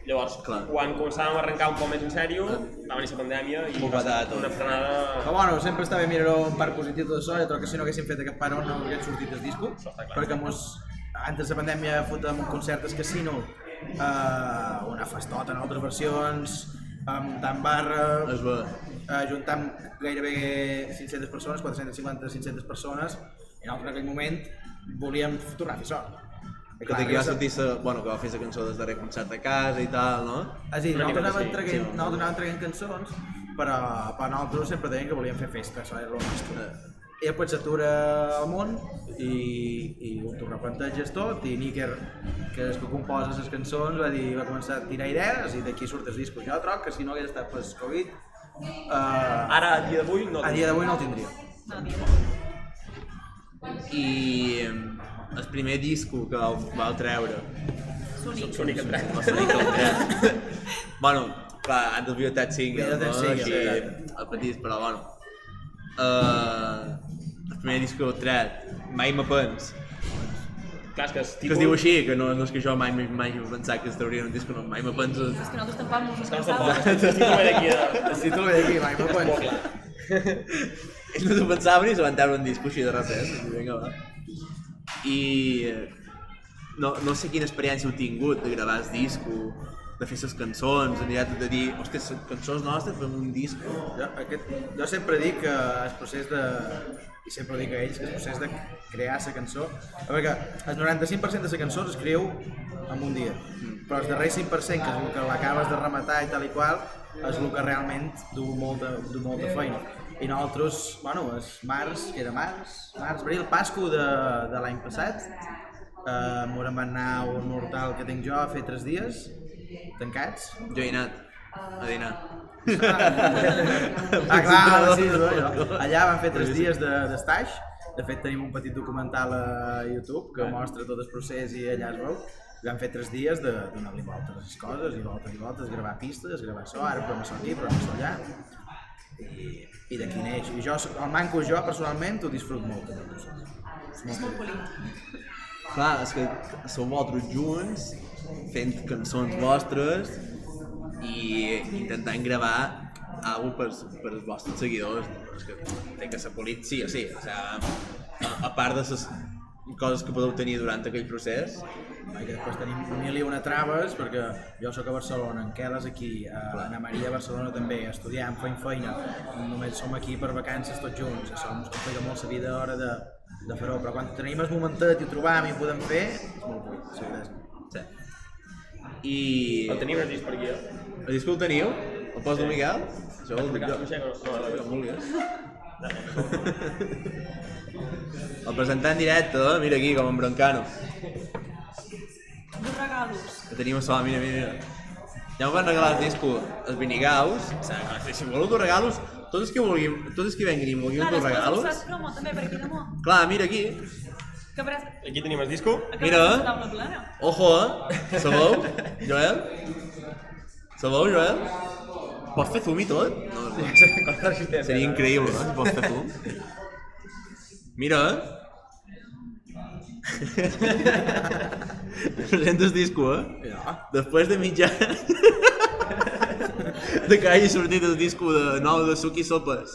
Llavors, Clar. quan començàvem a arrencar un poc més en sèrio, va venir la pandèmia i M'ho va ser patat, tot. una frenada... Però bueno, sempre està bé mirar un part positiu de això, jo crec que si no haguéssim fet aquest parón no hagués sortit el disco, Això està clar. perquè antes de la pandèmia fotem un concert al casino, una festota en altres versions, tant barra, Es va. juntant gairebé 500 persones, 450-500 persones, i nosaltres en aquell moment volíem tornar a fer això. I Que d'aquí va sortir que va fer la cançó des darrer concert a casa i tal, no? És a dir, Una mica nosaltres sí, anàvem traient cançons, però nosaltres sempre dèiem que volíem fer festa, això era el nostre. I després s'atura el món i t'ho replanteges tot, i Níker, que és que composa les cançons, va començar a tirar idees i d'aquí surt el disco. Jo troc que si no hagués estat per Covid, Ara, a dia d'avui, no. a dia d'avui no el tindria. No, dia. I el primer disco que vau treure, Sonic. Sonic en tres. el Sonic el 3. Bueno, clar, antes havia estat single, Havia estat no? single, Així, el petits, però bueno. El primer disc que heu tret, Mai me pens, Clar, és que és que es diu així, que no és que jo mai he pensat que es trauria un disc, no, Mai me pens És que nosaltres tampoc mos ho No, pensàvem. tampoc, estic també d'aquí de... El títol ve d'aquí, mai me Molt pens. clar. ells no s'ho pensaven i se van treure un disc així de res, i vinga, va. I no sé quina experiència heu tingut de gravar el disco, de fer les cançons, de dir, hòstia, les cançons nostres fem un disco. Jo sempre dic que el procés de... i sempre ho dic a ells, que el procés de crear la cançó... Perquè el 95% de la cançó s'escriu en un dia, però el darrer 5%, que és el que l'acabes de rematar i tal i qual, és el que realment du molta feina. I nosaltres, bueno, és març, abril, Pasco de l'any passat, m'ho van anar a un hortal que tinc jo a fer 3 dies, tancats. Jo he anat a dinar. Clar, sí, allà vam fer 3 dies d'estaix. De fet, tenim un petit documental a YouTube que mostra tot el procés i allà es veu. Vam fer 3 dies de donar-li voltes a les coses i voltes, gravar pistes, gravar això, ara provem això aquí, provem això allà. I d'aquí neix. I jo, el manco jo, personalment, ho disfruto molt. És molt polit. Clar, és que sou vosaltres junts, fent cançons vostres i intentant gravar alguna cosa per als vostres seguidors. És que té que ser polit sí o sí. O sigui, a part de les coses que podeu tenir durant aquell procés. Que després tenim 1001 traves, perquè jo sóc a Barcelona, en Quel és aquí, Ana Maria a Barcelona també, estudiant, fent feina, només som aquí per vacances tots junts, això ens complica molt la vida a l'hora de fer-ho, però quan tenim el momentet i ho trobam i ho podem fer, és molt cuit, s'agraeix. Sí. I... El tenim el disc per aquí, El disc el teniu? El pots del Miquel? Això vol dir jo. No, Vulguis. El presentar en directe, mira aquí, com en Broncano. Dos regalos. Que tenim a sola, mira. Ja m'ho van regalar el disco als Vinigaus. Si voleu dos regalos, tots els que vulguin, tots els que venguin i vulguin dos Després regalos. fas promo també per aquí damunt. Clar, mira aquí. Que pareix... Aquí tenim el disco. Mira. La taula plena. Ojo, sabeu, Joel? Sabeu, Joel? Pots fer fum i tot? No, seria increïble, no? Si pots fer fum. Mira, presentes disco, Ja. Després de mitja de que hagi sortit el disco de nou de Suc i Sopes,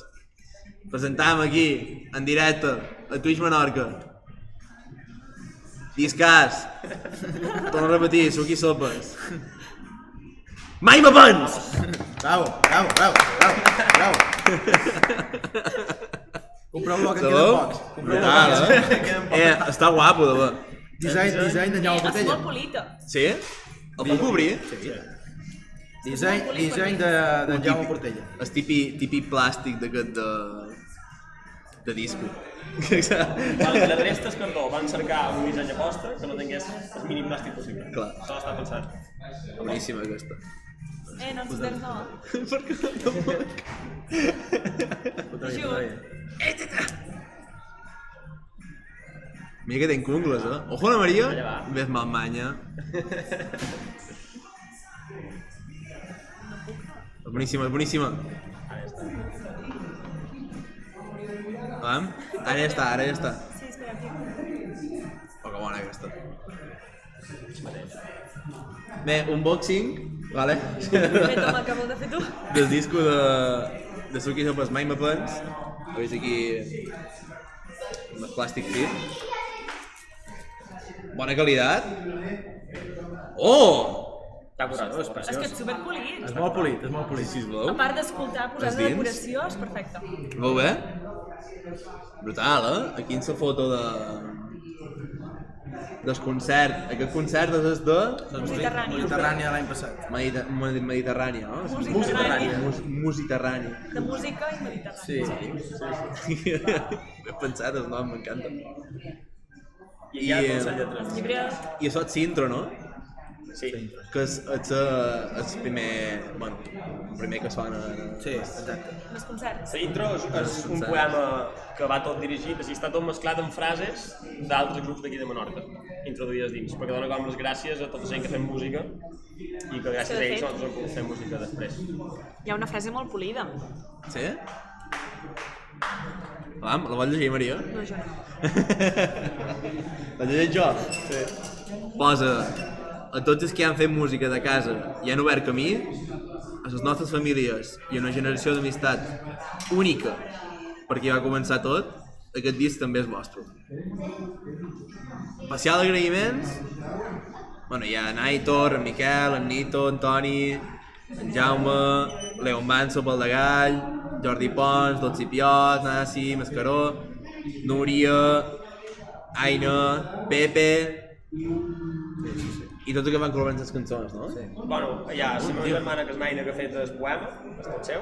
presentàvem aquí, en directe, a Twitch Menorca. Discàs. Torno a repetir, Suc i Sopes. Mai m'abans! Bravo. Compreu-lo, que en queden Sabeu? pocs. Brutal, està guapo, de ver. Disseny de Jaume És Portella. molt polita. Sí? El puc obrir? Disseny de Jaume Portella. El típic plàstic d'aquest de disco. La resta del cartó van cercar un disseny a posta que no tingués el mínim plàstic possible. Clar. Això està pensat. Boníssima aquesta. No ens tens no. Per què no tampoc? Jut. Mira que tenc ungles, Ojo la Maria, Allà va. ves mamanya. És boníssima, és boníssima. Ara ja està. Sí, espera, aquí. Oh, que bona aquesta. Bé, unboxing, vale? Bé, toma, que vol de fer tu. Del disco de Suc i Sopes Mai m'apens. Veus aquí el plàstic fit. Bona qualitat. Oh! T'ha curat. És que ets superpolit. És molt polit. Sisplau. A part d'escoltar, posar Els de dins. decoració, és perfecte. Veu bé? Brutal, Aquí en la foto del concert. Aquest concert és de Mediterrani. Mediterrània l'any passat. Mediterrània, no? Mediterrània. Musiterrània. De música i Mediterrani. Sí. He pensat el nom, m'encanta. I ja tots les lletres. Llibres. I això és l'intro, no? Sí. Que és el primer que sona. Sí, exacte. Els concerts. La intro és un poema que va tot dirigit, així està tot mesclat amb frases d'altres grups d'aquí de Menorca, introduïdes dins, perquè dona com les gràcies a tota la gent que fem música i que gràcies a ells nosaltres hem pogut fer música després. Hi ha una frase molt polida. Sí? La vol llegir, Maria? No, jo no. La llegeix jo? Sí. Posa: a tots els que han fet música de casa i han obert camí, a les nostres famílies i a una generació d'amistat única per qui va començar tot, aquest disc també és vostre. Especial agraïments, hi ha en Aitor, en Miquel, en Nito, en Toni, en Jaume, Leon Manso, pel de Gall, Jordi Pons, Dolci Piot, Nasi, Mascaró, Núria, Aina, Pepe i tots que van col·laborar en les cançons, no? Sí. Bueno, hi ha la meva germana que és Maina que ha fet el poema, és tot seu.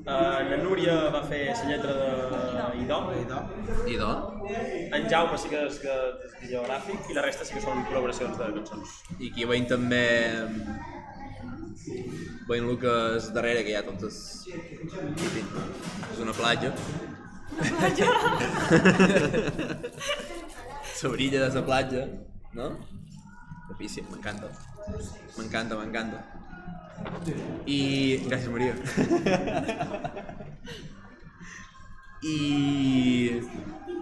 La Núria va fer la lletra d'Idò. Idò? En Jaume sí que és disseny gràfic i la resta sí que són col·laboracions de cançons. I aquí veiem també veiem el que és darrere, que hi ha tots els... És una platja. L'orilla de la platja, no? Capíssim, m'encanta. M'encanta. I... Gràcies, Maria.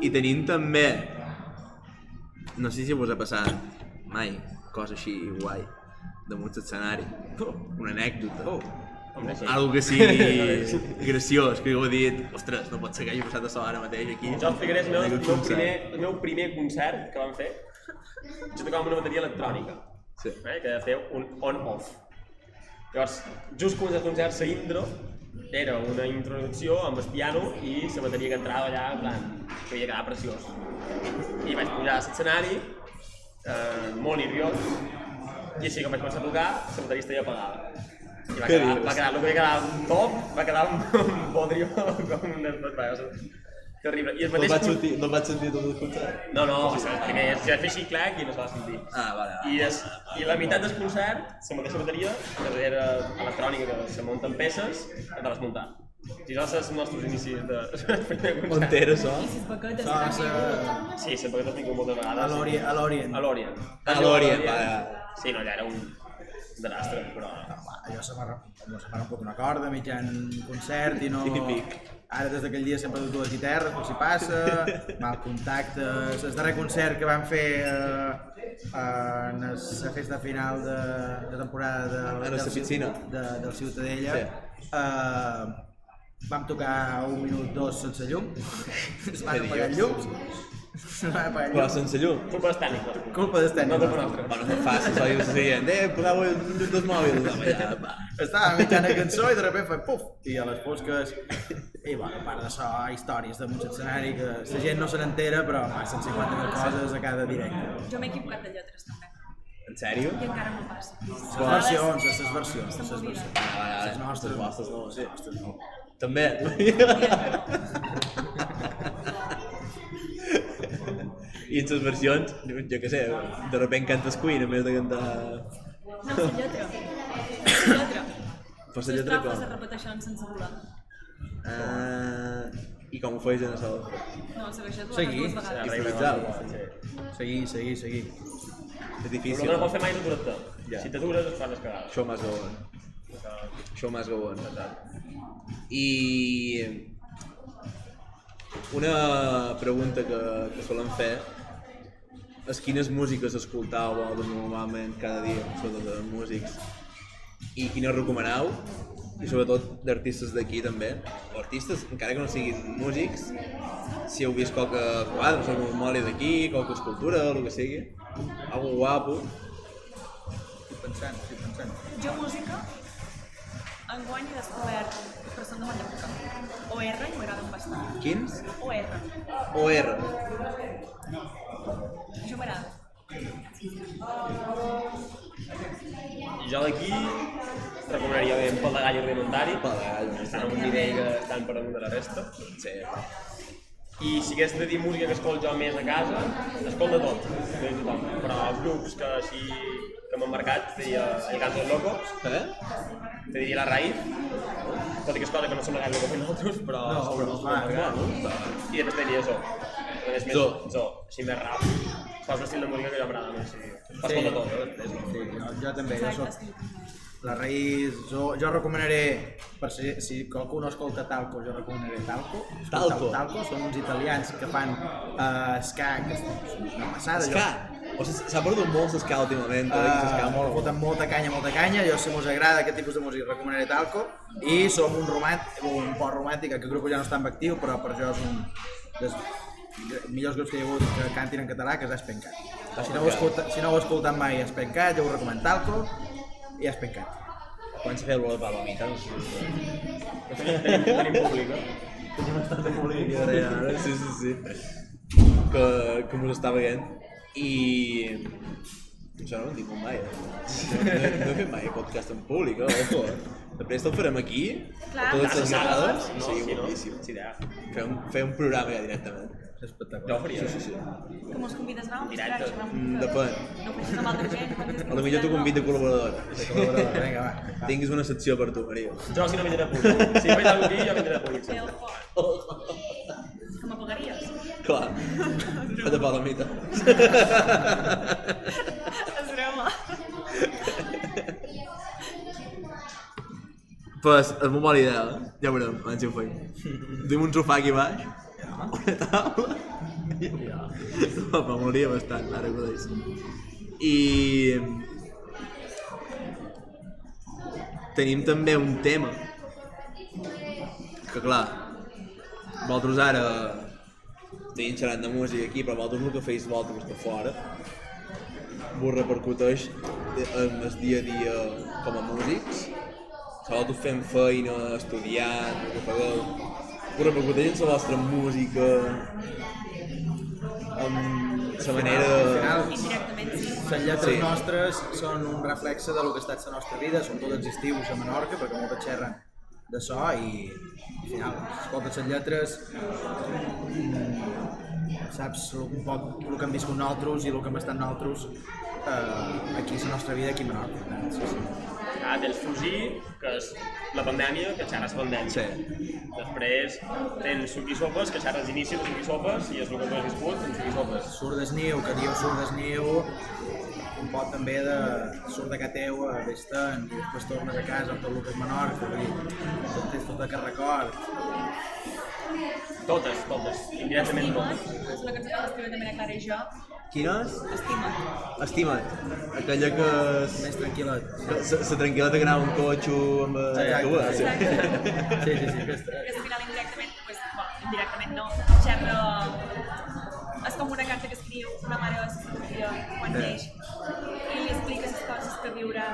I tenim també... No sé si vos ha passat mai cosa així guai damunt l'escenari. Una anècdota. Algo que sigui graciós, que heu dit, ostres, no pot ser que hagi passat això ara mateix aquí. Jo explicaré el meu primer concert que vam fer. Jo tocava amb una bateria electrònica, que feia un on-off. Llavors, just començar el concert, la intro, era una introducció amb el piano i la bateria que entrava allà, en plan, que havia quedat preciós. I vaig pujar a l'escenari, molt nerviós, i així que vaig començar a tocar, la bateria estava apagada. I va quedar, el que va quedar un top, va quedar un bodrio com un desbats. Terrible. I el mateix... No vaig sentir tot el concert. No, primer ja vaig fer així clac i no es va sentir. Vale. I la meitat del concert, la mateixa bateria, que era electrònica, que se munten peces, has de desmuntar. Si són els nostres inicis de primer concert. On era això? I sis baquetes que t'han vingut. Sí, sempre que t'has vingut moltes vegades. A l'Orient. A l'Orient. Sí, no, allà era un desastre, però... Jo se m'ha romput una corda mitjan concert i no... Típic. Ara des d'aquell dia sempre dues guitarres, per si passa, mal contacte... El darrer concert que vam fer en la festa final de temporada del Ciutadella, vam tocar 1 minut 2 sense llum, es van apagar llums, Però sense llum. Culpa dels tècnics. Culpa dels tècnics. No culpa nostra. Bueno, no fàcil, só dius dient, poseu dos mòbils. Estava mitjana cançó i de sobte fa puf, i a les fosques. I bueno, a part d'això, històries de un escenari que la gent no se n'entera, però passen 50.000 coses a cada directe. Jo m'he equivocat de lletres també. En sèrio? I encara no passa. Les versions. Les nostres. Les vostres no. Sí. També. I en les versions, jo què sé, de repente cantes Queen en vez de cantar... No, la lletra. La lletra. Però la lletra com? Les estrofes es repeteixen sense voler. I com ho feies en això? No, segueixes Seguir. dues vegades. Seguir. És difícil. Però no pots fer mai d'aturar-te. Si t'atures es fan les cagades. Això m'has gauat. Això m'has gauat. I... Una pregunta que solen fer és quines músiques escoltàveu normalment cada dia, sobretot de músics, i quines recomaneu, i sobretot d'artistes d'aquí també, o artistes, encara que no siguin músics, si heu vist qualque quadre, no sé, un moli d'aquí, qualque escultura, o el que sigui, algo guapo. Estic pensant. Jo música, enguany he descobert persones de Mallorca. OR i m'agraden bastant. Quins? OR. OR. Això m'agrada. Jo d'aquí recomanaria bé Pal de Gall i Rudimentari. Pal de Gall. Estan a un nivell que estan per damunt de la resta. Sí. I si hagués de dir música que escolto jo més a casa, escolto tot, de tothom. Però els grups que així que m'han marcat, diria El Canto del Loco, te diria La Raïz, tot i que és cosa que no sembla gaire loco per nosaltres, però són uns marcats. I després diria Zo. Zo, així més rap. Fa un estil de música que jo m'agrada més. Escolta tot. Jo també, jo soc... La Raïz, jo recomanaré, per si qualcú no escolta Talco, jo recomanaré Talco. Talco són uns italians que fan ska, que és una passada. Ska? O sigui, s'ha perdut molt ska últimament, foten molta canya, jo si us agrada aquest tipus de música recomanaré Talco. I som un port romàntic, aquest grup ja no està en actiu, però per jo és un dels millors grups que hi ha hagut que cantin en català, que és Espencat. Si no heu escoltat mai Espencat, jo us recomano Talco i Espencat. Quan s'ha fet el Palomita? Tenim públic, eh? Tenim bastant públic ara, sí. Que mos està veient. I... Això no ho hem dit mai, No he fet mai podcast en públic, ojo. Després te'l farem aquí, totes les vegades. Seria boníssim. Fer un programa ja directament. Espectacular. Jo ho faria. Sí. Que mos convides a anar? Directe. Depèn. No coneixes amb altra gent? Potser t'ho convido de col·laborador. Vinga, va. Tinguis una secció per tu, Maria. Jo si no vindré a públic. Si faig alguna cosa aquí, jo vindré a públic. Fer el fort. Que m'apagaries? Clar. De Palomita. És broma. Pues, és molt bona idea, ja veurem, abans si ho feim. Duim un sofà aquí baix, una taula, m'amoria bastant, ara que ho deis. I... tenim també un tema, que clar, vosaltres ara tenim xerrant de música aquí, però vosaltres el que feis vosaltres de fora vos repercuteix en el dia a dia com a músics. Vosaltres fent feina, estudiant, el que feu, us repercuteix en la vostra música, en la manera... Indirectament Les lletres nostres són un reflexe del que ha estat la nostra vida, són tots els estius a Menorca, perquè molta xerren de so i al final, escoltes les lletres, saps un poc el que hem viscut nosaltres i el que hem estat nosaltres aquí a la nostra vida, aquí a Menorca. Sí. Tens Fugir, que és la pandèmia, que xerres pandèmia. Sí. Després tens Suc i Sopes, que xerres inici de Suc i Sopes, i és el que tu has viscut en Suc i Sopes. Surt d'esniu, que diu surt d'esniu, un pot també de surt de casa teva, vés-te'n, i després tornes a casa amb tot el que és Menorca, vull dir, tens tot aquest record. Totes, indirectament Estima't, totes. és una cançó que l'escriu també la Clara i jo. Quina és? Estima't. Estima't. Aquella que... Més tranquil·let. La tranquil·leta que anava amb cotxe amb... tu, sí. Sí, aquesta. Que al final indirectament, indirectament no, xerra... És com una carta que escriu una mare a la seva filla quan neix i li explica les coses que viurà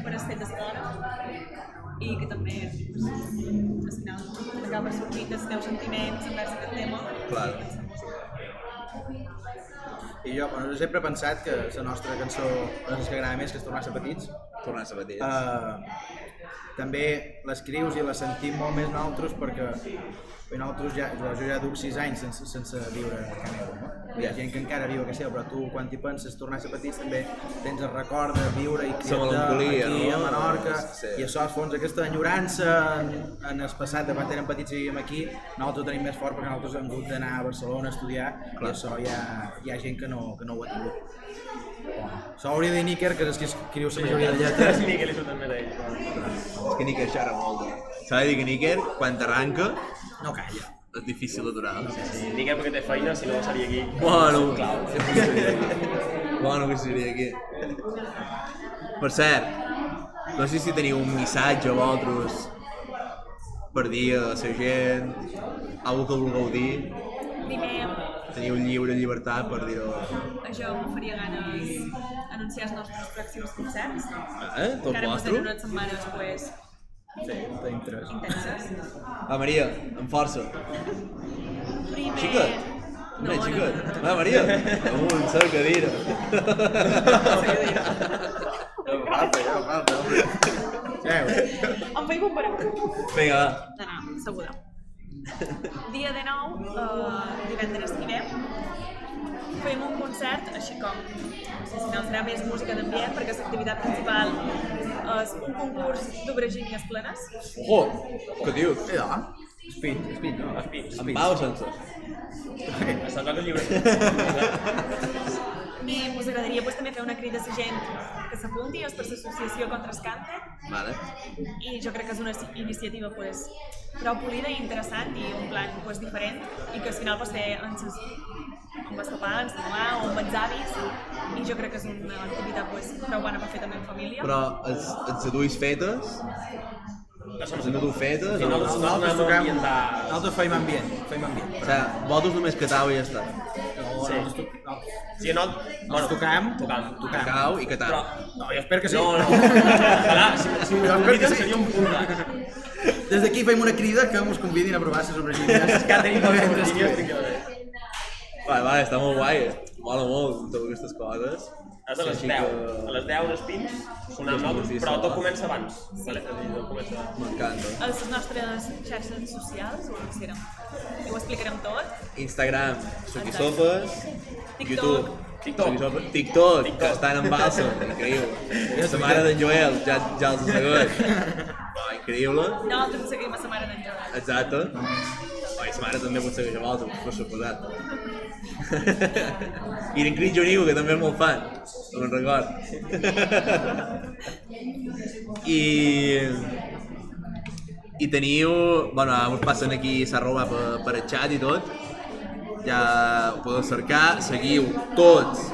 per el fet d'escola i que també, al final, acaba sortint els teus sentiments envers aquest tema. Clar. I jo sempre he pensat que la nostra cançó, les que agrada més, que és Tornar a ser petits, Tornar a ser petits. també l'escrius i la sentim molt més nosaltres perquè nosaltres jo ja duc 6 anys sense viure a casa meva, no? Hi ha gent que encara viu a casa seva, però tu quan t'hi penses tornar a ser petits també tens el record de viure i criar-te aquí a Menorca i això es fons aquesta enyorança en el passat de quan érem petits i vivíem aquí, nosaltres ho tenim més fort perquè nosaltres hem hagut d'anar a Barcelona a estudiar i això hi ha gent que no ho ha tingut. Això hauria de dir Níker, que és qui escriu la majoria de lletres. Sí, que li surten més a ell. És que Níker xerra molt. S'ha de dir que Níker, quan t'arranca, No calla. és difícil d'aturar. Sí, Níker perquè té feina, si no seria aquí. Bueno, Clau. Bueno, que seria aquí. Per cert, no sé si teniu un missatge a vosaltres per dir a la gent, alguna que vulgueu dir, Primer, teniu lliure llibertat per dir-ho. jo em faria ganes anunciar els nostres pròxims concerts. Tot Encara mos vostre? tenen unes setmanes pues, Sí, tenim 3. intenses. Va, Maria, amb força. Primer... Xiquet. No, xiquet. Va, Maria. Amunt, la cadira. Em vaig comparar. Vinga, va. No, segura. Dia de nou, divendres que ve, fem un concert, així com, no sé si no serà més música d'ambient, perquè l'activitat principal és un concurs d'obrigínies plenes. Què dius? Speed, no? Amb pau o sense? Està clar que el llibre... I us agradaria pues, també fer una crida a la gent que s'apunti, és per l'associació contra el càncer, Vale. i jo crec que és una iniciativa pues, prou polida i interessant i un plan pues, diferent i que al final pot ser amb els papans, o amb els avis i jo crec que és una activitat pues, prou bona per fer també en família. Però els duis fetes? Els duis fetes? Si no, O nosaltres toquem ambientar... Nosaltres feim ambient. sigui, vosaltres només catau i ja està. Sí. Sí, no... Bueno, tocam. Cacau i catau. No, jo espero que sí. No. Ojalà, si ho conviden seria un punt. Des d'aquí feim una crida que ens convidin a provar les aubergínies. És que tenim les aubergínies, tinc que veure. Vale, està molt guai. Mola molt totes aquestes coses. És a les 10. A les 10 els pins sonant nosaltres, però tot comença abans. Vale, tot comença abans. M'encanta. A les nostres xarxes socials ho anunciarem. I ho explicarem tot. Instagram, Suc i Sopes, TikTok. YouTube, TikTok, que estan en balsa, increïble. La mare d'en Joel ja els segueix. Increïble. Nosaltres seguim a la mare d'en Joel. Exacte. I la mare també pot seguir a vosaltres, per suposat. I en Cris Jonigo, que també és molt fan, no me'n record. I teniu, bueno, us passen aquí s'arroba per el xat i tot, ja ho podeu cercar, seguiu tots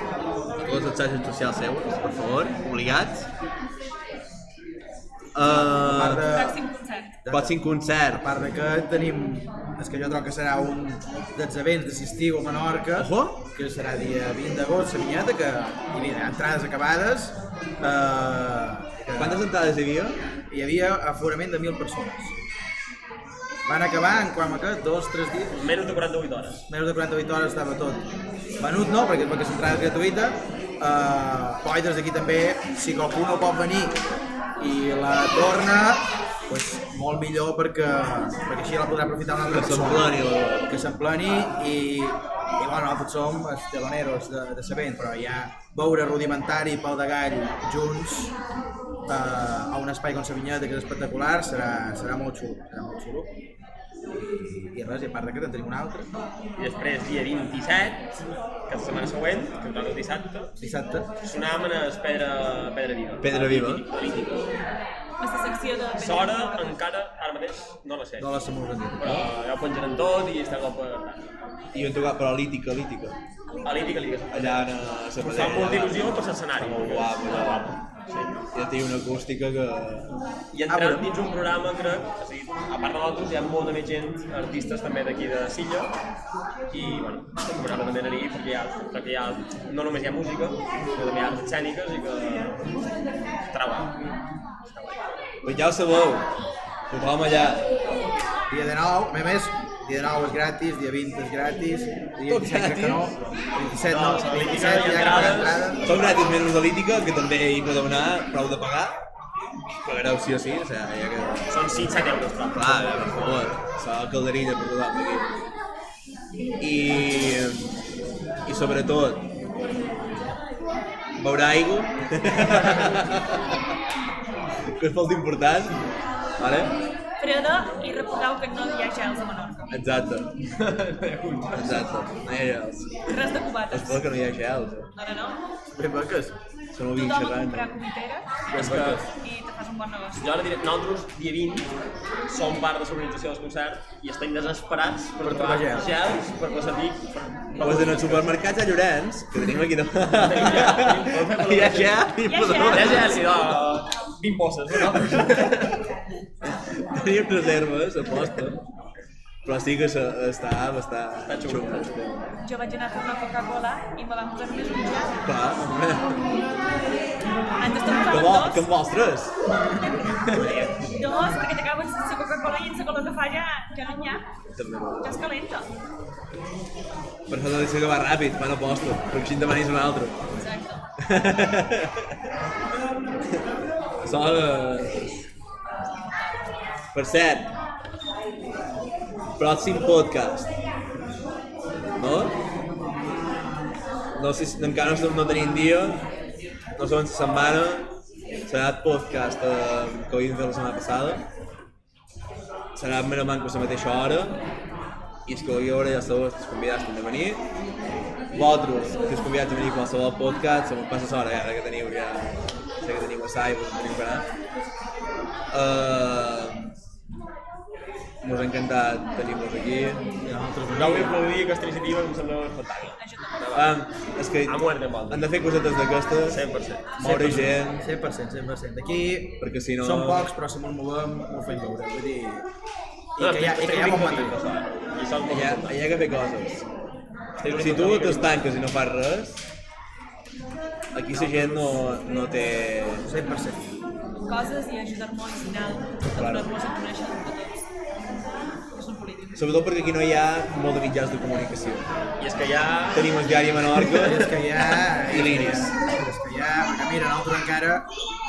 les xarxes socials seues, per favor, obligats. Pròxim concert. Pròxim concert. A part que tenim, és que jo trobo que serà un dels events de l'estiu a Menorca, que serà dia 20 d'agost, la vinyeta, que hi havia entrades acabades. Quantes entrades hi havia? Hi havia aforament de 1.000 persones. Van acabar en quan 2 o 3 dies. Menys de 48 hores. Menys de 48 hores estava tot. Venut no, perquè l'entrada és gratuïta, Però des d'aquí també, si qualcú no pot venir i la torna, pues, molt millor perquè així la podrà aprofitar una altra persona. Que s'empleni i bueno, nosaltres som els teloneros de Sabent, però ja veure Rudimentari i Pau de Gall junts a un espai com Savinyeta, que és espectacular, serà molt xulo. I res, i a part d'aquest en tenim un altre. I després, dia 27, que és la setmana següent, que em toca el dissabte, sonàvem en Pedra Viva. Pedra Viva. Aquesta secció de... L'hora encara, ara mateix, no la sé. No la sé molt ben dit. Però ja ho penjaran tot i està cop per... I on tocar, però lítica. A l'Ítica. Allà a la Em fa molta il·lusió per l'escenari. Molt guapo. Sí. Ja té una acústica que... I entrem dins un programa, crec, o sigui, a part de nosaltres hi ha molta més gent, artistes també d'aquí de Silla, i bueno, m'agrada també anar-hi perquè hi ha, no només hi ha música, sinó també hi ha arts escèniques i que estarà guai. Pues ja ho sabeu, tothom allà. Dia de 9, a més, dia de 9 és gratis, dia 20 és gratis, dia 27 crec que no, 27 no, 27 hi ha entrada. Són gratis menys de lítica, que també hi podeu anar, prou de pagar. Pagareu sí o sí, o sigui, ja que... Són 6-7 euros, però. Clar, per favor, s'ha la calderilla per tothom aquí. I sobretot, beurà aigua, que és molt important, vale? Freda i recordeu que no hi ha gels a Menorca. Exacte, no hi ha gels. Res de cubates. Espero que no hi ha gels. No. Ben beques. Se m'ho vinc Tothom a xerrant. comprar cubiteres És que i te fas un bon negoci. jo ara diré, nosaltres, dia 20, som part de l'organització del concert i estem desesperats per trobar trobar gels, per passar dir... Pues en els supermercats a Llorenç, que tenim aquí davant, Tenim hi ha gel i Hi ha podeu... gel. Ja, ja, sí, no, 20 bosses, no? Tenim reserves, aposta. Però sí que està bastant xulo. xulo. Jo vaig anar a fer una Coca-Cola i me van posar només un gel. Clar, home. Antes te Que posaven en vols tres? dos, perquè t'acabes sense Coca-Cola i en segon que fa ja no n'hi ha. També. Ja es calenta. Per això t'ha de ser que va ràpid, fan aposta, perquè així en demanis un altre. Exacte. Això Per cert, pròxim podcast, no? No sé si encara no tenim dia, no sabem si setmana, serà el podcast que havíem fet la setmana passada, serà més o menys a la mateixa hora, i és que avui hora ja sabeu, estàs convidats també a venir. Vosaltres, que estàs convidats a venir a qualsevol podcast, se m'ho passa l'hora ja, que teniu ja, sé que teniu assai, però teniu que anar. Mos ha encantat tenir-vos aquí. Jo vull aplaudir aquesta iniciativa, em sembla espectacle. És que A muerte amb altres. han de fer cosetes d'aquestes, 100%. moure gent, 100%. Aquí perquè si no... som pocs, però si ens movem, ho fem veure. Vull dir... No, I que hi ha bon material. I això és molt important. Hi ha que fer coses. Si tu t'estanques i no fas res, aquí la gent no té... 100%. Coses i ajudar-nos al final a donar-nos a conèixer entre tots. Que són polítics. Sobretot perquè aquí no hi ha molt de mitjans de comunicació. I és que ja... Tenim el diari Menorca És que hi ha... i l'Iris. És que hi ha... Perquè mira, nosaltres encara...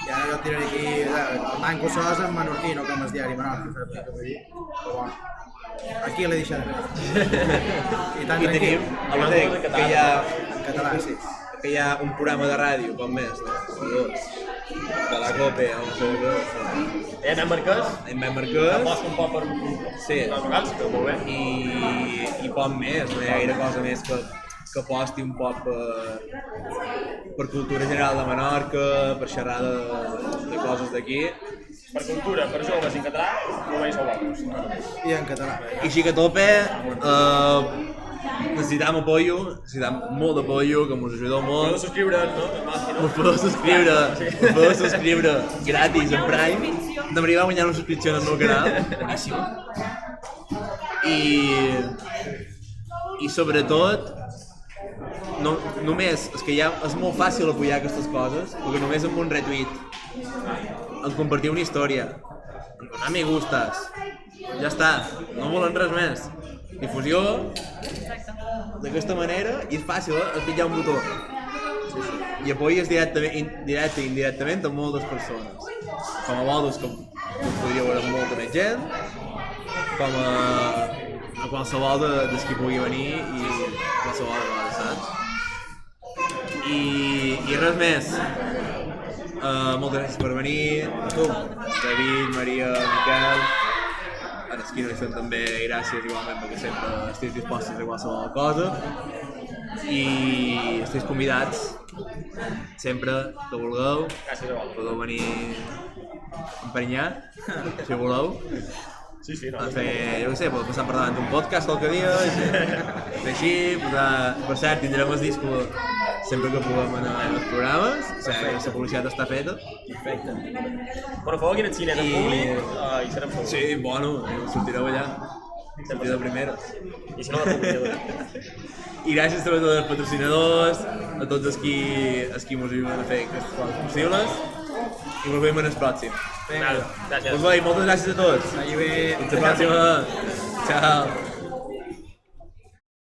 Ja jo et tiraré aquí... El Manco Sos en menorquí, no com el diari Menorca, saps què vull dir? Però bueno, aquí l'he deixat. I tant I tenim, tranquil. abans de dir que hi ha, En català, sí. que hi ha un programa de ràdio, com més, no? O dos, de la COPE, o no sé què, Ja anem Marquès, en Ben Marquès, aposto un poc per... sí, Les vegades, que molt bé. i poc més, no hi ha gaire cosa més que aposti un poc per cultura general de Menorca, per xerrar de coses d'aquí. Per cultura, per joves i català, només sou vosaltres. I en català. I així que a tope, necessitam apoyo, necessitam molt d'apoyo, que mos ajudeu Podeu molt. subscriure's, no? No? Us podeu subscriure gratis en Prime. Deberia guanyar una subscripció al meu canal. Boníssim. I sobretot, no, només, és que ja és molt fàcil apoyar aquestes coses, perquè només amb un retweet, en compartir una història, en donar me gustes, ja està, no volen res més. Difusió, Exacte. d'aquesta manera, i és fàcil, és pitjar un botó. i apoyes directe i indirectament a moltes persones. Com a modos que podria veure molta més gent, com a qualsevol dels qui pugui venir i qualsevol vegada, saps? I res més. Moltes gràcies per venir, a tu, David, Maria, Miquel, a les qui no hi són també gràcies igualment perquè sempre estiguis dispostos a qualsevol cosa i estiguis convidats sempre que vulgueu, Gràcies a vosaltres. podeu venir emprenyar, si voleu. Sí, no. A fer, jo què sé, podeu passar per davant d'un podcast qualque dia, així, posar... Per cert, tindrem el disco sempre que puguem en els programes, o sigui, la publicitat està feta. Perfecte. Bueno, feu aquí en el cine en públic i serem feliços. Sí, bueno, sortireu allà, sortir de primera. I si no, de públic. I gràcies també a tots els patrocinadors, a tots els qui mos ajuden a fer aquestes coses possibles, i ens veiem en el pròxim. Gràcies. Pues bé, moltes gràcies a tots. Vagi bé. Fins la pròxima. Ciao.